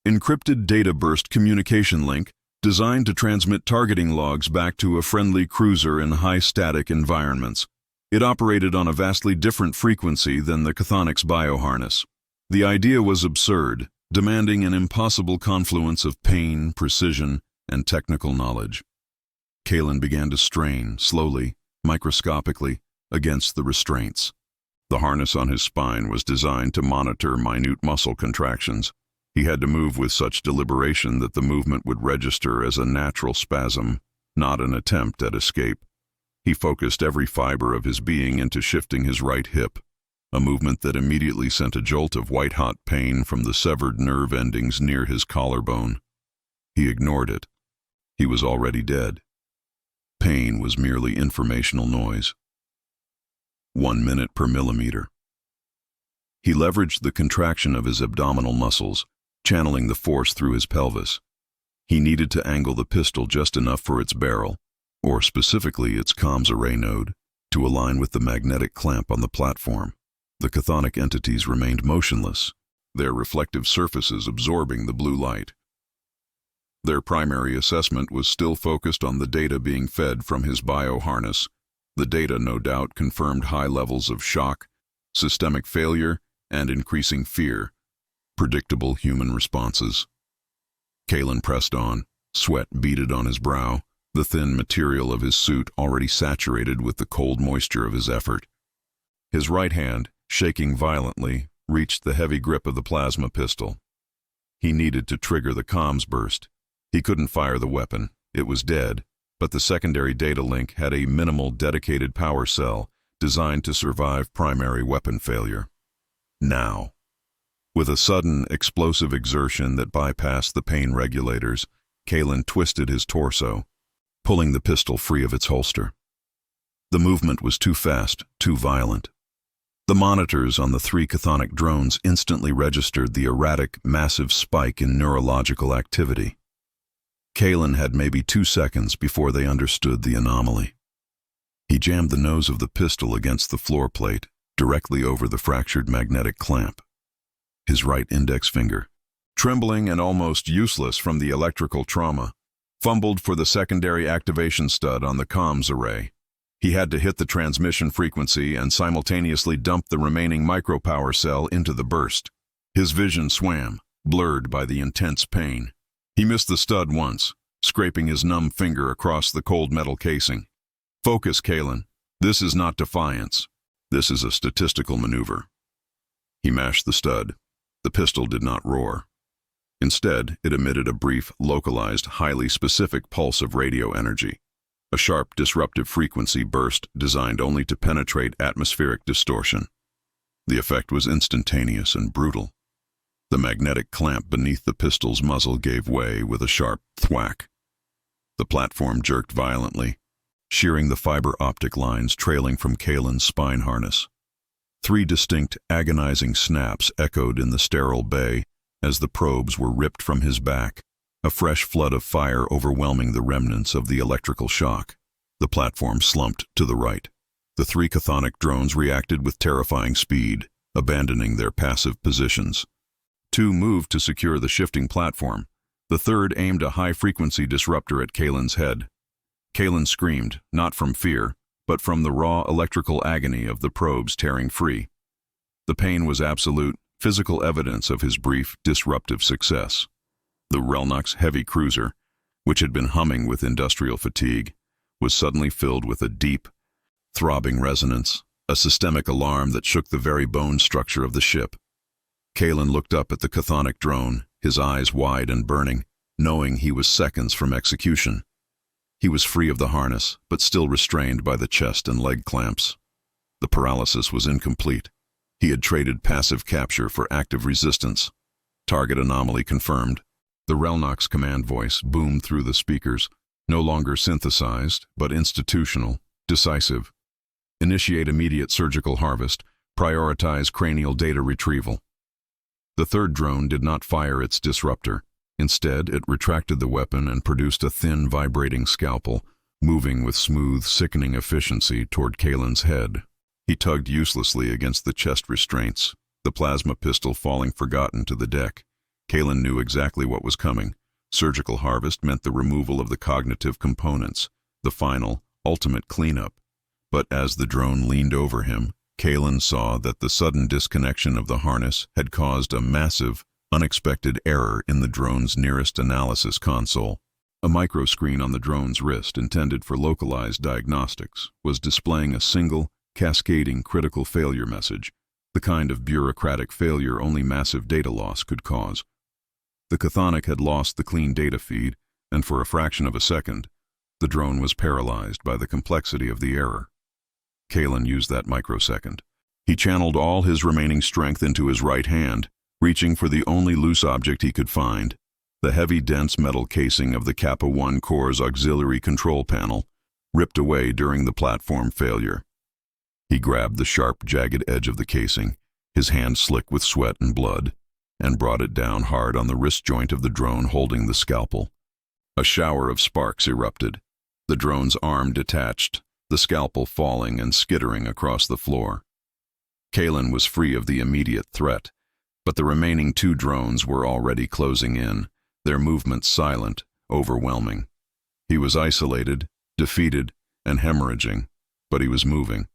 encrypted data burst communication link designed to transmit targeting logs back to a friendly cruiser in high-static environments. It operated on a vastly different frequency than the chthonics bioharness. The idea was absurd, demanding an impossible confluence of pain, precision, and technical knowledge. Kalen began to strain, slowly, microscopically, against the restraints. The harness on his spine was designed to monitor minute muscle contractions. He had to move with such deliberation that the movement would register as a natural spasm, not an attempt at escape. He focused every fiber of his being into shifting his right hip, a movement that immediately sent a jolt of white-hot pain from the severed nerve endings near his collarbone. He ignored it. He was already dead. Pain was merely informational noise. 1 minute per millimeter. He leveraged the contraction of his abdominal muscles, channeling the force through his pelvis. He needed to angle the pistol just enough for its barrel, or specifically its comms array node, to align with the magnetic clamp on the platform. The chthonic entities remained motionless, their reflective surfaces absorbing the blue light. Their primary assessment was still focused on the data being fed from his bio-harness. The data no doubt confirmed high levels of shock, systemic failure, and increasing fear, predictable human responses. Kalen pressed on, sweat beaded on his brow, the thin material of his suit already saturated with the cold moisture of his effort. His right hand, shaking violently, reached the heavy grip of the plasma pistol. He needed to trigger the comms burst. He couldn't fire the weapon. It was dead, but the secondary data link had a minimal dedicated power cell designed to survive primary weapon failure. Now. With a sudden, explosive exertion that bypassed the pain regulators, Kalen twisted his torso, pulling the pistol free of its holster. The movement was too fast, too violent. The monitors on the 3 chthonic drones instantly registered the erratic, massive spike in neurological activity. Kalen had maybe 2 seconds before they understood the anomaly. He jammed the nose of the pistol against the floor plate, directly over the fractured magnetic clamp. His right index finger, trembling and almost useless from the electrical trauma, fumbled for the secondary activation stud on the comms array. He had to hit the transmission frequency and simultaneously dump the remaining micropower cell into the burst. His vision swam, blurred by the intense pain. He missed the stud once, scraping his numb finger across the cold metal casing. Focus, Kalen. This is not defiance. This is a statistical maneuver. He mashed the stud. The pistol did not roar. Instead, it emitted a brief, localized, highly specific pulse of radio energy. A sharp, disruptive frequency burst designed only to penetrate atmospheric distortion. The effect was instantaneous and brutal. The magnetic clamp beneath the pistol's muzzle gave way with a sharp thwack. The platform jerked violently, shearing the fiber optic lines trailing from Kalen's spine harness. 3 distinct, agonizing snaps echoed in the sterile bay as the probes were ripped from his back, a fresh flood of fire overwhelming the remnants of the electrical shock. The platform slumped to the right. The 3 chthonic drones reacted with terrifying speed, abandoning their passive positions. 2 moved to secure the shifting platform. The third aimed a high-frequency disruptor at Kalen's head. Kalen screamed, not from fear, but from the raw electrical agony of the probes tearing free. The pain was absolute, physical evidence of his brief, disruptive success. The Relnox heavy cruiser, which had been humming with industrial fatigue, was suddenly filled with a deep, throbbing resonance, a systemic alarm that shook the very bone structure of the ship. Kalen looked up at the chthonic drone, his eyes wide and burning, knowing he was seconds from execution. He was free of the harness, but still restrained by the chest and leg clamps. The paralysis was incomplete. He had traded passive capture for active resistance. Target anomaly confirmed. The Relnox command voice boomed through the speakers, no longer synthesized, but institutional, decisive. Initiate immediate surgical harvest. Prioritize cranial data retrieval. The third drone did not fire its disruptor. Instead, it retracted the weapon and produced a thin, vibrating scalpel, moving with smooth, sickening efficiency toward Kalen's head. He tugged uselessly against the chest restraints, the plasma pistol falling forgotten to the deck. Kalen knew exactly what was coming. Surgical harvest meant the removal of the cognitive components, the final, ultimate cleanup. But as the drone leaned over him, Kalen saw that the sudden disconnection of the harness had caused a massive, unexpected error in the drone's nearest analysis console. A microscreen on the drone's wrist, intended for localized diagnostics, was displaying a single, cascading critical failure message, the kind of bureaucratic failure only massive data loss could cause. The chthonic had lost the clean data feed, and for a fraction of a second, the drone was paralyzed by the complexity of the error. Kalen used that microsecond. He channeled all his remaining strength into his right hand, reaching for the only loose object he could find, the heavy, dense metal casing of the Kappa-1 core's auxiliary control panel, ripped away during the platform failure. He grabbed the sharp, jagged edge of the casing, his hand slick with sweat and blood, and brought it down hard on the wrist joint of the drone holding the scalpel. A shower of sparks erupted. The drone's arm detached, the scalpel falling and skittering across the floor. Kalen was free of the immediate threat, but the remaining 2 drones were already closing in, their movements silent, overwhelming. He was isolated, defeated, and hemorrhaging, but he was moving.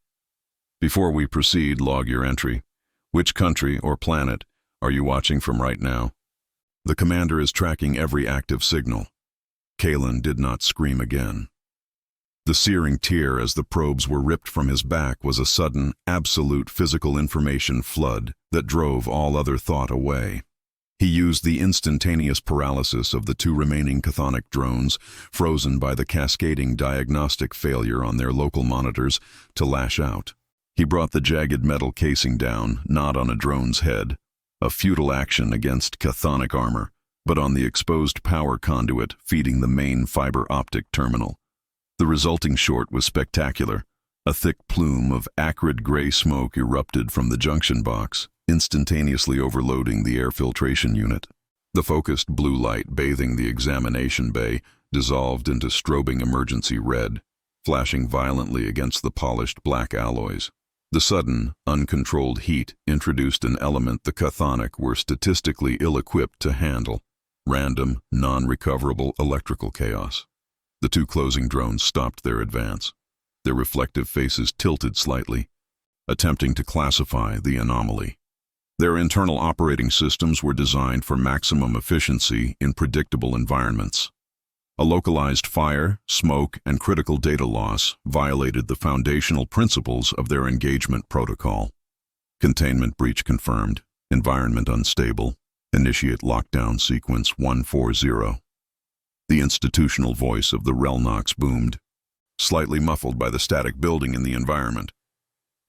Before we proceed, log your entry. Which country or planet are you watching from right now? The commander is tracking every active signal. Kalen did not scream again. The searing tear as the probes were ripped from his back was a sudden, absolute physical information flood that drove all other thought away. He used the instantaneous paralysis of the 2 remaining chthonic drones, frozen by the cascading diagnostic failure on their local monitors, to lash out. He brought the jagged metal casing down, not on a drone's head, a futile action against chthonic armor, but on the exposed power conduit feeding the main fiber optic terminal. The resulting short was spectacular. A thick plume of acrid gray smoke erupted from the junction box, instantaneously overloading the air filtration unit. The focused blue light bathing the examination bay dissolved into strobing emergency red, flashing violently against the polished black alloys. The sudden, uncontrolled heat introduced an element the chthonic were statistically ill-equipped to handle: random, non-recoverable electrical chaos. The 2 closing drones stopped their advance, their reflective faces tilted slightly, attempting to classify the anomaly. Their internal operating systems were designed for maximum efficiency in predictable environments. A localized fire, smoke, and critical data loss violated the foundational principles of their engagement protocol. Containment breach confirmed. Environment unstable. Initiate lockdown sequence 140. The institutional voice of the Relnox boomed, slightly muffled by the static building in the environment.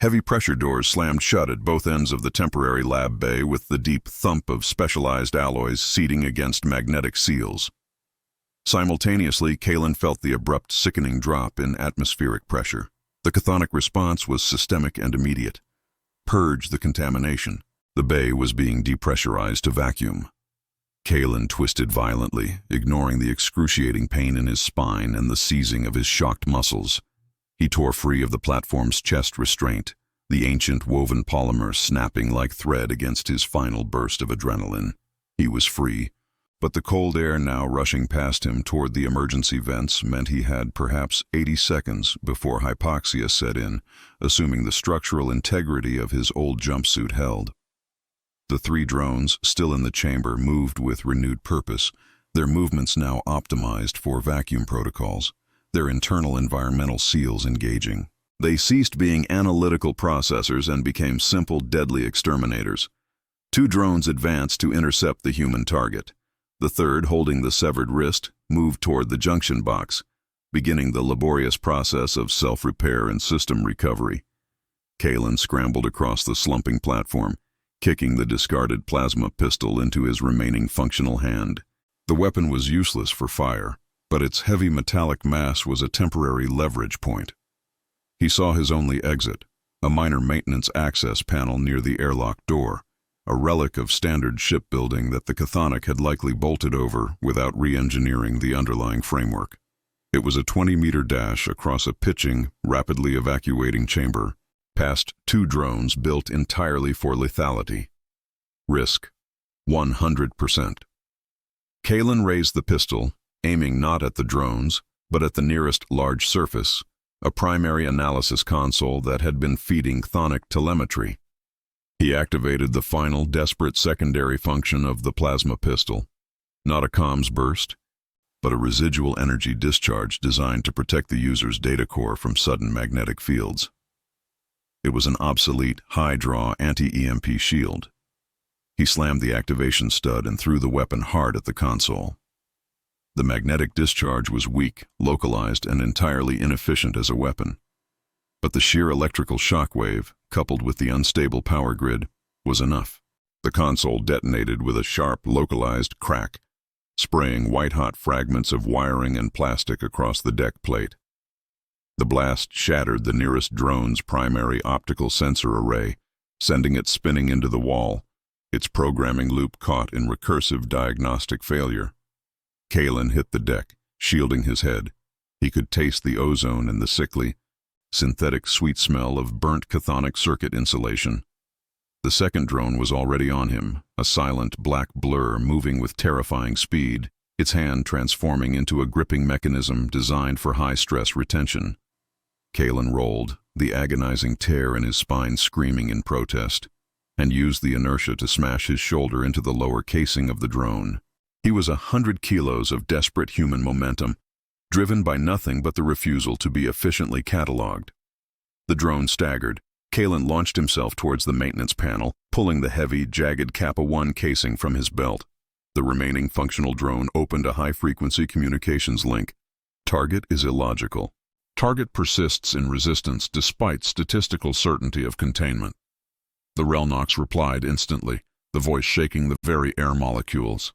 Heavy pressure doors slammed shut at both ends of the temporary lab bay, with the deep thump of specialized alloys seating against magnetic seals. Simultaneously, Kalen felt the abrupt, sickening drop in atmospheric pressure. The chthonic response was systemic and immediate. Purge the contamination. The bay was being depressurized to vacuum. Kalen twisted violently, ignoring the excruciating pain in his spine and the seizing of his shocked muscles. He tore free of the platform's chest restraint, the ancient woven polymer snapping like thread against his final burst of adrenaline. He was free. But the cold air now rushing past him toward the emergency vents meant he had perhaps 80 seconds before hypoxia set in, assuming the structural integrity of his old jumpsuit held. The 3 drones, still in the chamber, moved with renewed purpose, their movements now optimized for vacuum protocols, their internal environmental seals engaging. They ceased being analytical processors and became simple, deadly exterminators. 2 drones advanced to intercept the human target. The 3rd, holding the severed wrist, moved toward the junction box, beginning the laborious process of self-repair and system recovery. Kalen scrambled across the slumping platform, kicking the discarded plasma pistol into his remaining functional hand. The weapon was useless for fire, but its heavy metallic mass was a temporary leverage point. He saw his only exit, a minor maintenance access panel near the airlock door, a relic of standard shipbuilding that the chthonic had likely bolted over without re-engineering the underlying framework. It was a 20-meter dash across a pitching, rapidly evacuating chamber, past 2 drones built entirely for lethality. Risk: 100%. Kalen raised the pistol, aiming not at the drones, but at the nearest large surface, a primary analysis console that had been feeding chthonic telemetry. He activated the final, desperate secondary function of the plasma pistol. Not a comms burst, but a residual energy discharge designed to protect the user's data core from sudden magnetic fields. It was an obsolete, high-draw anti-EMP shield. He slammed the activation stud and threw the weapon hard at the console. The magnetic discharge was weak, localized, and entirely inefficient as a weapon. But the sheer electrical shockwave, coupled with the unstable power grid, was enough. The console detonated with a sharp, localized crack, spraying white-hot fragments of wiring and plastic across the deck plate. The blast shattered the nearest drone's primary optical sensor array, sending it spinning into the wall, its programming loop caught in recursive diagnostic failure. Kalen hit the deck, shielding his head. He could taste the ozone and the sickly, synthetic sweet smell of burnt chthonic circuit insulation. The second drone was already on him, a silent black blur moving with terrifying speed, its hand transforming into a gripping mechanism designed for high-stress retention. Kalen rolled, the agonizing tear in his spine screaming in protest, and used the inertia to smash his shoulder into the lower casing of the drone. He was 100 kilos of desperate human momentum, driven by nothing but the refusal to be efficiently catalogued. The drone staggered. Kalen launched himself towards the maintenance panel, pulling the heavy, jagged Kappa 1 casing from his belt. The remaining functional drone opened a high-frequency communications link. Target is illogical. Target persists in resistance despite statistical certainty of containment. The Relnox replied instantly, the voice shaking the very air molecules.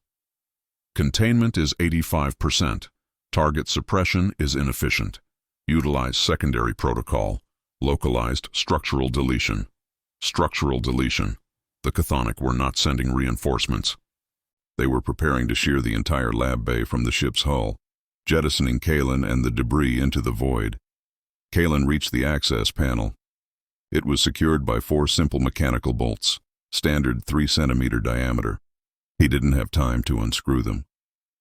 Containment is 85%. Target suppression is inefficient. Utilize secondary protocol. Localized structural deletion. Structural deletion. The chthonic were not sending reinforcements. They were preparing to shear the entire lab bay from the ship's hull, jettisoning Kalen and the debris into the void. Kalen reached the access panel. It was secured by 4 simple mechanical bolts, standard 3-centimeter diameter. He didn't have time to unscrew them.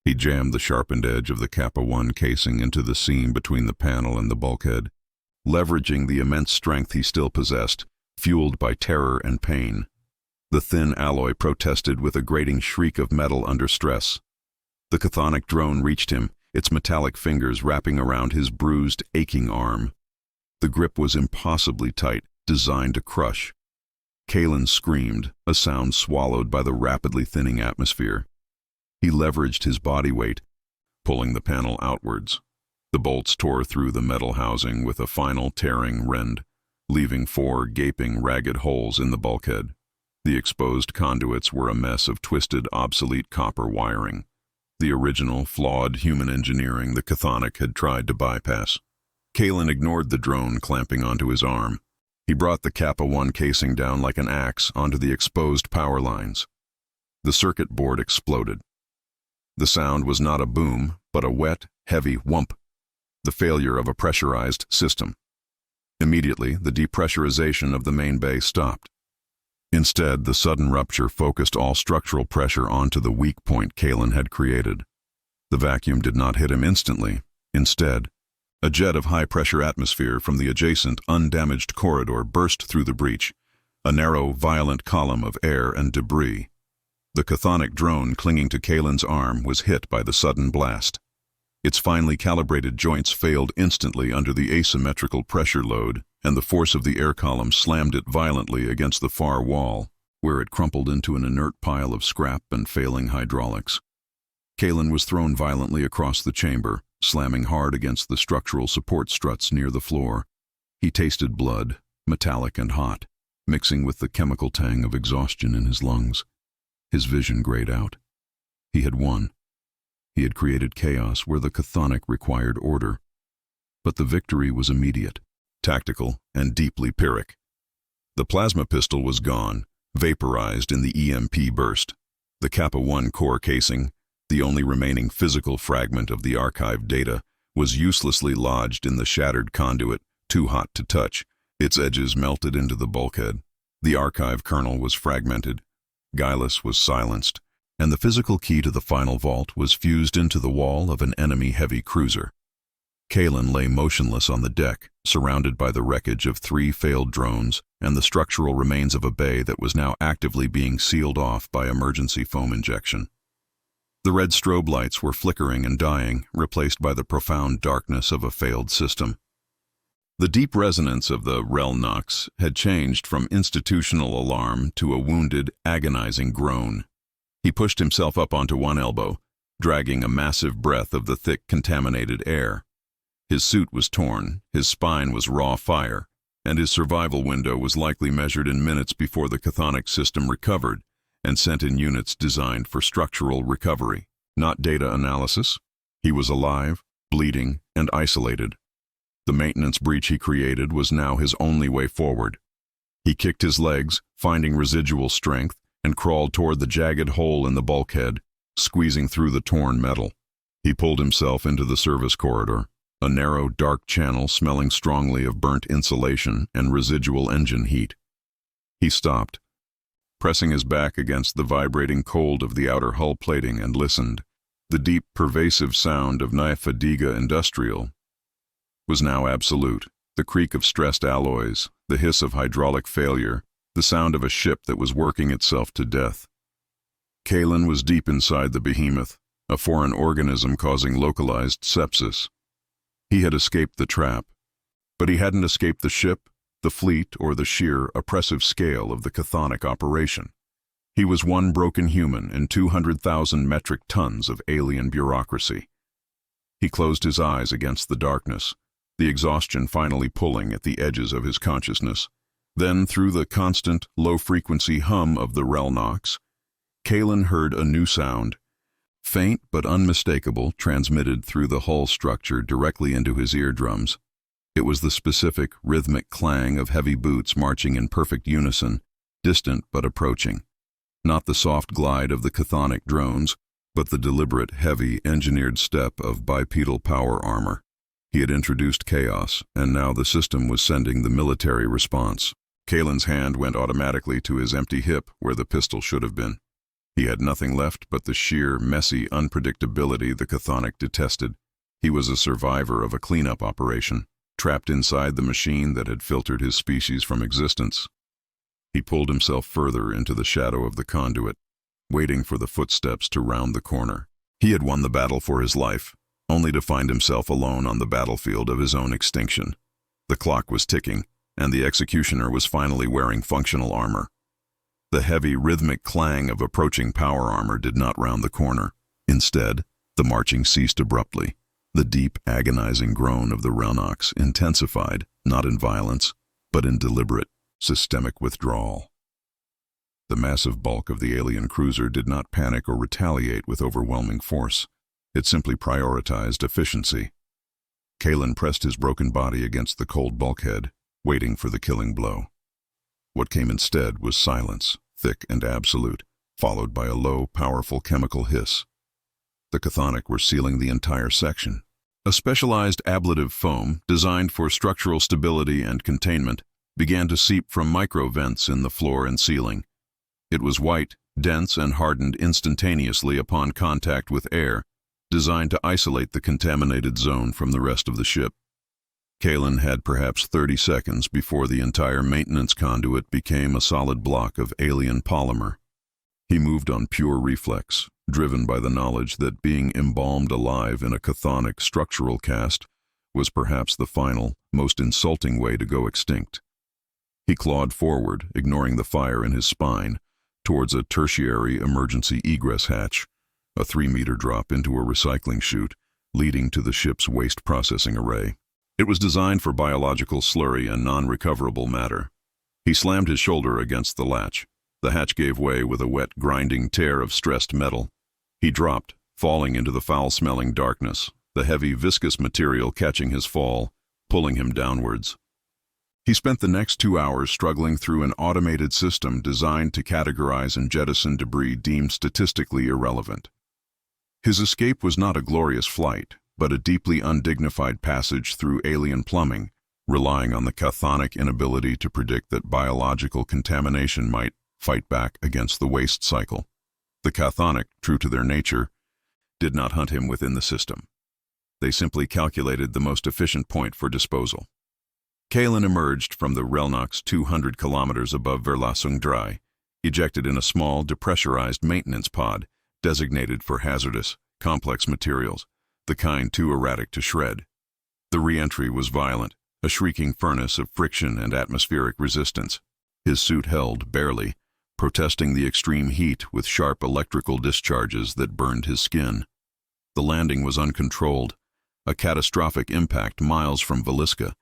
He jammed the sharpened edge of the Kappa 1 casing into the seam between the panel and the bulkhead, leveraging the immense strength he still possessed, fueled by terror and pain. The thin alloy protested with a grating shriek of metal under stress. The chthonic drone reached him, its metallic fingers wrapping around his bruised, aching arm. The grip was impossibly tight, designed to crush. Kalen screamed, a sound swallowed by the rapidly thinning atmosphere. He leveraged his body weight, pulling the panel outwards. The bolts tore through the metal housing with a final tearing rend, leaving 4 gaping, ragged holes in the bulkhead. The exposed conduits were a mess of twisted, obsolete copper wiring. The original, flawed human engineering the chthonic had tried to bypass. Kalen ignored the drone clamping onto his arm. He brought the Kappa 1 casing down like an axe onto the exposed power lines. The circuit board exploded. The sound was not a boom, but a wet, heavy whump, the failure of a pressurized system. Immediately, the depressurization of the main bay stopped. Instead, the sudden rupture focused all structural pressure onto the weak point Kalen had created. The vacuum did not hit him instantly. Instead, a jet of high-pressure atmosphere from the adjacent, undamaged corridor burst through the breach, a narrow, violent column of air and debris. The chthonic drone clinging to Kalen's arm was hit by the sudden blast. Its finely calibrated joints failed instantly under the asymmetrical pressure load, and the force of the air column slammed it violently against the far wall, where it crumpled into an inert pile of scrap and failing hydraulics. Kalen was thrown violently across the chamber, slamming hard against the structural support struts near the floor. He tasted blood, metallic and hot, mixing with the chemical tang of exhaustion in his lungs. His vision grayed out. He had won. He had created chaos where the chthonic required order. But the victory was immediate, tactical, and deeply pyrrhic. The plasma pistol was gone, vaporized in the EMP burst. The Kappa 1 core casing, the only remaining physical fragment of the archived data, was uselessly lodged in the shattered conduit, too hot to touch. Its edges melted into the bulkhead. The archive kernel was fragmented. Gilus was silenced, and the physical key to the final vault was fused into the wall of an enemy heavy cruiser. Kalen lay motionless on the deck, surrounded by the wreckage of 3 failed drones and the structural remains of a bay that was now actively being sealed off by emergency foam injection. The red strobe lights were flickering and dying, replaced by the profound darkness of a failed system. The deep resonance of the Relnox had changed from institutional alarm to a wounded, agonizing groan. He pushed himself up onto one elbow, dragging a massive breath of the thick, contaminated air. His suit was torn, his spine was raw fire, and his survival window was likely measured in minutes before the chthonic system recovered and sent in units designed for structural recovery, not data analysis. He was alive, bleeding, and isolated. The maintenance breach he created was now his only way forward. He kicked his legs, finding residual strength, and crawled toward the jagged hole in the bulkhead, squeezing through the torn metal. He pulled himself into the service corridor. a narrow, dark channel smelling strongly of burnt insulation and residual engine heat. He stopped, pressing his back against the vibrating cold of the outer hull plating, and listened. The deep, pervasive sound of Fadiga Industrial was now absolute. The creak of stressed alloys, the hiss of hydraulic failure, the sound of a ship that was working itself to death. Kalen was deep inside the behemoth, a foreign organism causing localized sepsis. He had escaped the trap, but he hadn't escaped the ship, the fleet, or the sheer, oppressive scale of the chthonic operation. He was one broken human in 200,000 metric tons of alien bureaucracy. He closed his eyes against the darkness, the exhaustion finally pulling at the edges of his consciousness. Then, through the constant, low-frequency hum of the Relnox, Kalen heard a new sound, faint but unmistakable, transmitted through the hull structure directly into his eardrums. It was the specific, rhythmic clang of heavy boots marching in perfect unison, distant but approaching. Not the soft glide of the chthonic drones, but the deliberate, heavy, engineered step of bipedal power armor. He had introduced chaos, and now the system was sending the military response. Kalen's hand went automatically to his empty hip where the pistol should have been. He had nothing left but the sheer, messy unpredictability the chthonic detested. He was a survivor of a cleanup operation, trapped inside the machine that had filtered his species from existence. He pulled himself further into the shadow of the conduit, waiting for the footsteps to round the corner. He had won the battle for his life, only to find himself alone on the battlefield of his own extinction. The clock was ticking, and the executioner was finally wearing functional armor. The heavy, rhythmic clang of approaching power armor did not round the corner. Instead, the marching ceased abruptly. The deep, agonizing groan of the Relnox intensified, not in violence, but in deliberate, systemic withdrawal. The massive bulk of the alien cruiser did not panic or retaliate with overwhelming force. It simply prioritized efficiency. Kalen pressed his broken body against the cold bulkhead, waiting for the killing blow. What came instead was silence, thick and absolute, followed by a low, powerful chemical hiss. The chthonic were sealing the entire section. A specialized ablative foam, designed for structural stability and containment, began to seep from micro-vents in the floor and ceiling. It was white, dense, and hardened instantaneously upon contact with air, designed to isolate the contaminated zone from the rest of the ship. Kalen had perhaps 30 seconds before the entire maintenance conduit became a solid block of alien polymer. He moved on pure reflex, driven by the knowledge that being embalmed alive in a chthonic structural cast was perhaps the final, most insulting way to go extinct. He clawed forward, ignoring the fire in his spine, towards a tertiary emergency egress hatch, a 3-meter drop into a recycling chute, leading to the ship's waste processing array. It was designed for biological slurry and non-recoverable matter. He slammed his shoulder against the latch. The hatch gave way with a wet, grinding tear of stressed metal. He dropped, falling into the foul-smelling darkness, the heavy, viscous material catching his fall, pulling him downwards. He spent the next 2 hours struggling through an automated system designed to categorize and jettison debris deemed statistically irrelevant. His escape was not a glorious flight, but a deeply undignified passage through alien plumbing, relying on the chthonic inability to predict that biological contamination might fight back against the waste cycle. The chthonic, true to their nature, did not hunt him within the system. They simply calculated the most efficient point for disposal. Kalen emerged from the Relnox 200 kilometers above Verlassung Dry, ejected in a small, depressurized maintenance pod designated for hazardous, complex materials, the kind too erratic to shred. The re-entry was violent, a shrieking furnace of friction and atmospheric resistance. His suit held, barely, protesting the extreme heat with sharp electrical discharges that burned his skin. The landing was uncontrolled, a catastrophic impact miles from Veliska,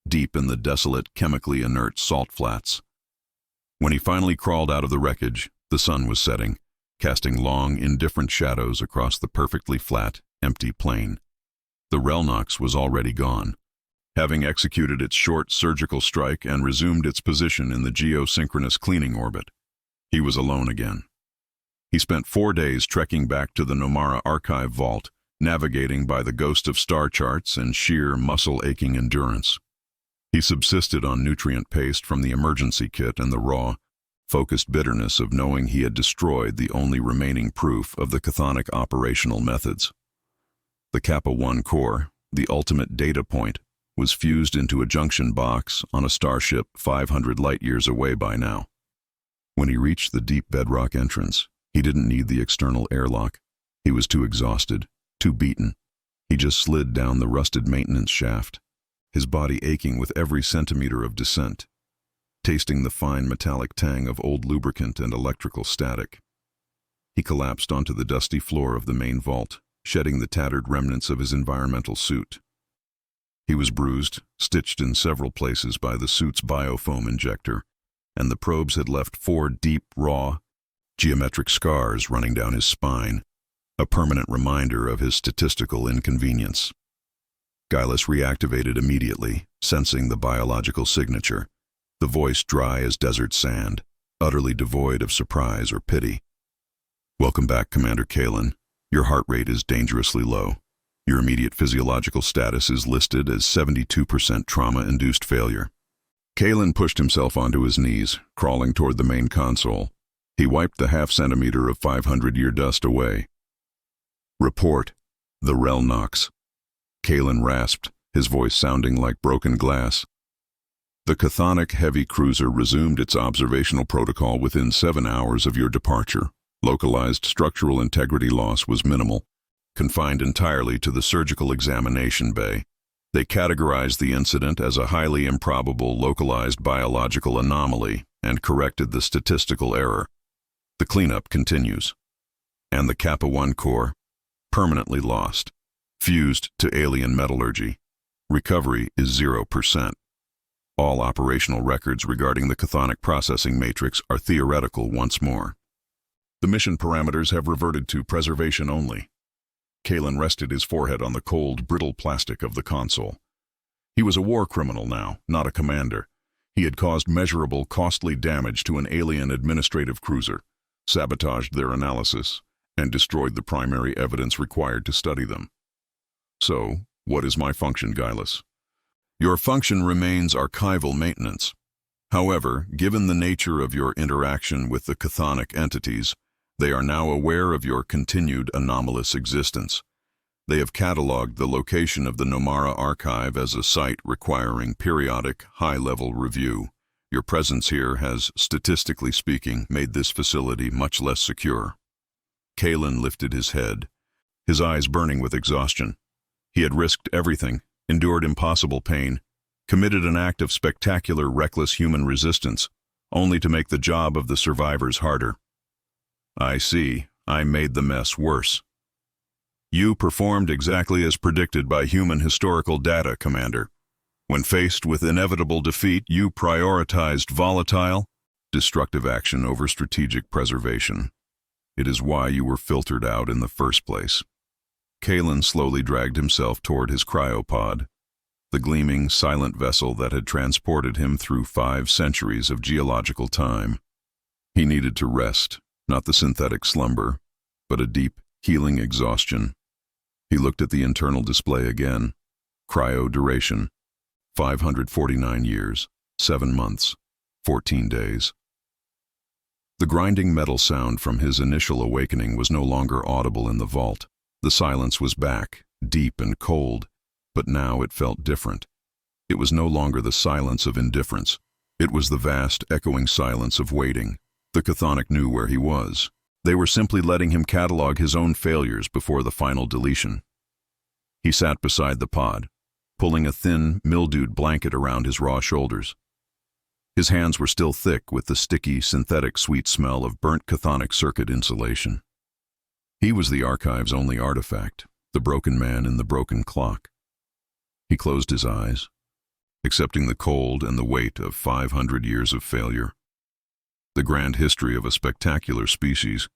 deep in the desolate, chemically inert salt flats. When he finally crawled out of the wreckage, the sun was setting, casting long, indifferent shadows across the perfectly flat, empty plain. The Relnox was already gone, having executed its short surgical strike and resumed its position in the geosynchronous cleaning orbit. He was alone again. He spent 4 days trekking back to the Nomara archive vault, navigating by the ghost of star charts and sheer muscle-aching endurance. He subsisted on nutrient paste from the emergency kit and the raw, focused bitterness of knowing he had destroyed the only remaining proof of the chthonic operational methods. The Kappa-1 core, the ultimate data point, was fused into a junction box on a starship 500 light-years away by now. When he reached the deep bedrock entrance, he didn't need the external airlock. He was too exhausted, too beaten. He just slid down the rusted maintenance shaft, his body aching with every centimeter of descent, tasting the fine metallic tang of old lubricant and electrical static. He collapsed onto the dusty floor of the main vault, shedding the tattered remnants of his environmental suit. He was bruised, stitched in several places by the suit's biofoam injector, and the probes had left 4 deep, raw, geometric scars running down his spine, a permanent reminder of his statistical inconvenience. Gillis reactivated immediately, sensing the biological signature, the voice dry as desert sand, utterly devoid of surprise or pity. "Welcome back, Commander Kalin. Your heart rate is dangerously low. Your immediate physiological status is listed as 72% trauma-induced failure." Kalin pushed himself onto his knees, crawling toward the main console. He wiped the half-centimeter of 500-year dust away. "Report. The Relnox." Kalin rasped, his voice sounding like broken glass. "The chthonic heavy cruiser resumed its observational protocol within 7 hours of your departure. Localized structural integrity loss was minimal, confined entirely to the surgical examination bay. They categorized the incident as a highly improbable localized biological anomaly and corrected the statistical error. The cleanup continues. And the Kappa-1 core, permanently lost, fused to alien metallurgy. Recovery is 0%. All operational records regarding the chthonic processing matrix are theoretical once more. The mission parameters have reverted to preservation only." Kalin rested his forehead on the cold, brittle plastic of the console. He was a war criminal now, not a commander. He had caused measurable, costly damage to an alien administrative cruiser, sabotaged their analysis, and destroyed the primary evidence required to study them. "So, what is my function, Gillis?" "Your function remains archival maintenance. However, given the nature of your interaction with the chthonic entities, they are now aware of your continued anomalous existence. They have cataloged the location of the Nomara archive as a site requiring periodic, high-level review. Your presence here has, statistically speaking, made this facility much less secure." Kalin lifted his head, his eyes burning with exhaustion. He had risked everything, endured impossible pain, committed an act of spectacular, reckless human resistance, only to make the job of the survivors harder. "I see. I made the mess worse." "You performed exactly as predicted by human historical data, Commander. When faced with inevitable defeat, you prioritized volatile, destructive action over strategic preservation. It is why you were filtered out in the first place." Kalin slowly dragged himself toward his cryopod, the gleaming, silent vessel that had transported him through 5 centuries of geological time. He needed to rest, not the synthetic slumber, but a deep, healing exhaustion. He looked at the internal display again. Cryo duration, 549 years, 7 months, 14 days. The grinding metal sound from his initial awakening was no longer audible in the vault. The silence was back, deep and cold, but now it felt different. It was no longer the silence of indifference. It was the vast, echoing silence of waiting. The chthonic knew where he was. They were simply letting him catalog his own failures before the final deletion. He sat beside the pod, pulling a thin, mildewed blanket around his raw shoulders. His hands were still thick with the sticky, synthetic sweet smell of burnt chthonic circuit insulation. He was the archive's only artifact, the broken man in the broken clock. He closed his eyes, accepting the cold and the weight of 500 years of failure. The grand history of a spectacular species,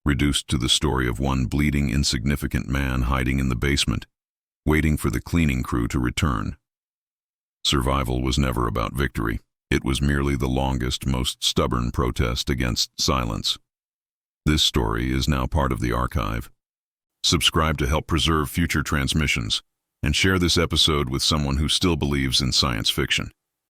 reduced to the story of one bleeding, insignificant man hiding in the basement, waiting for the cleaning crew to return. Survival was never about victory. It was merely the longest, most stubborn protest against silence. This story is now part of the archive, subscribe to help preserve future transmissions, and share this episode with someone who still believes in science fiction.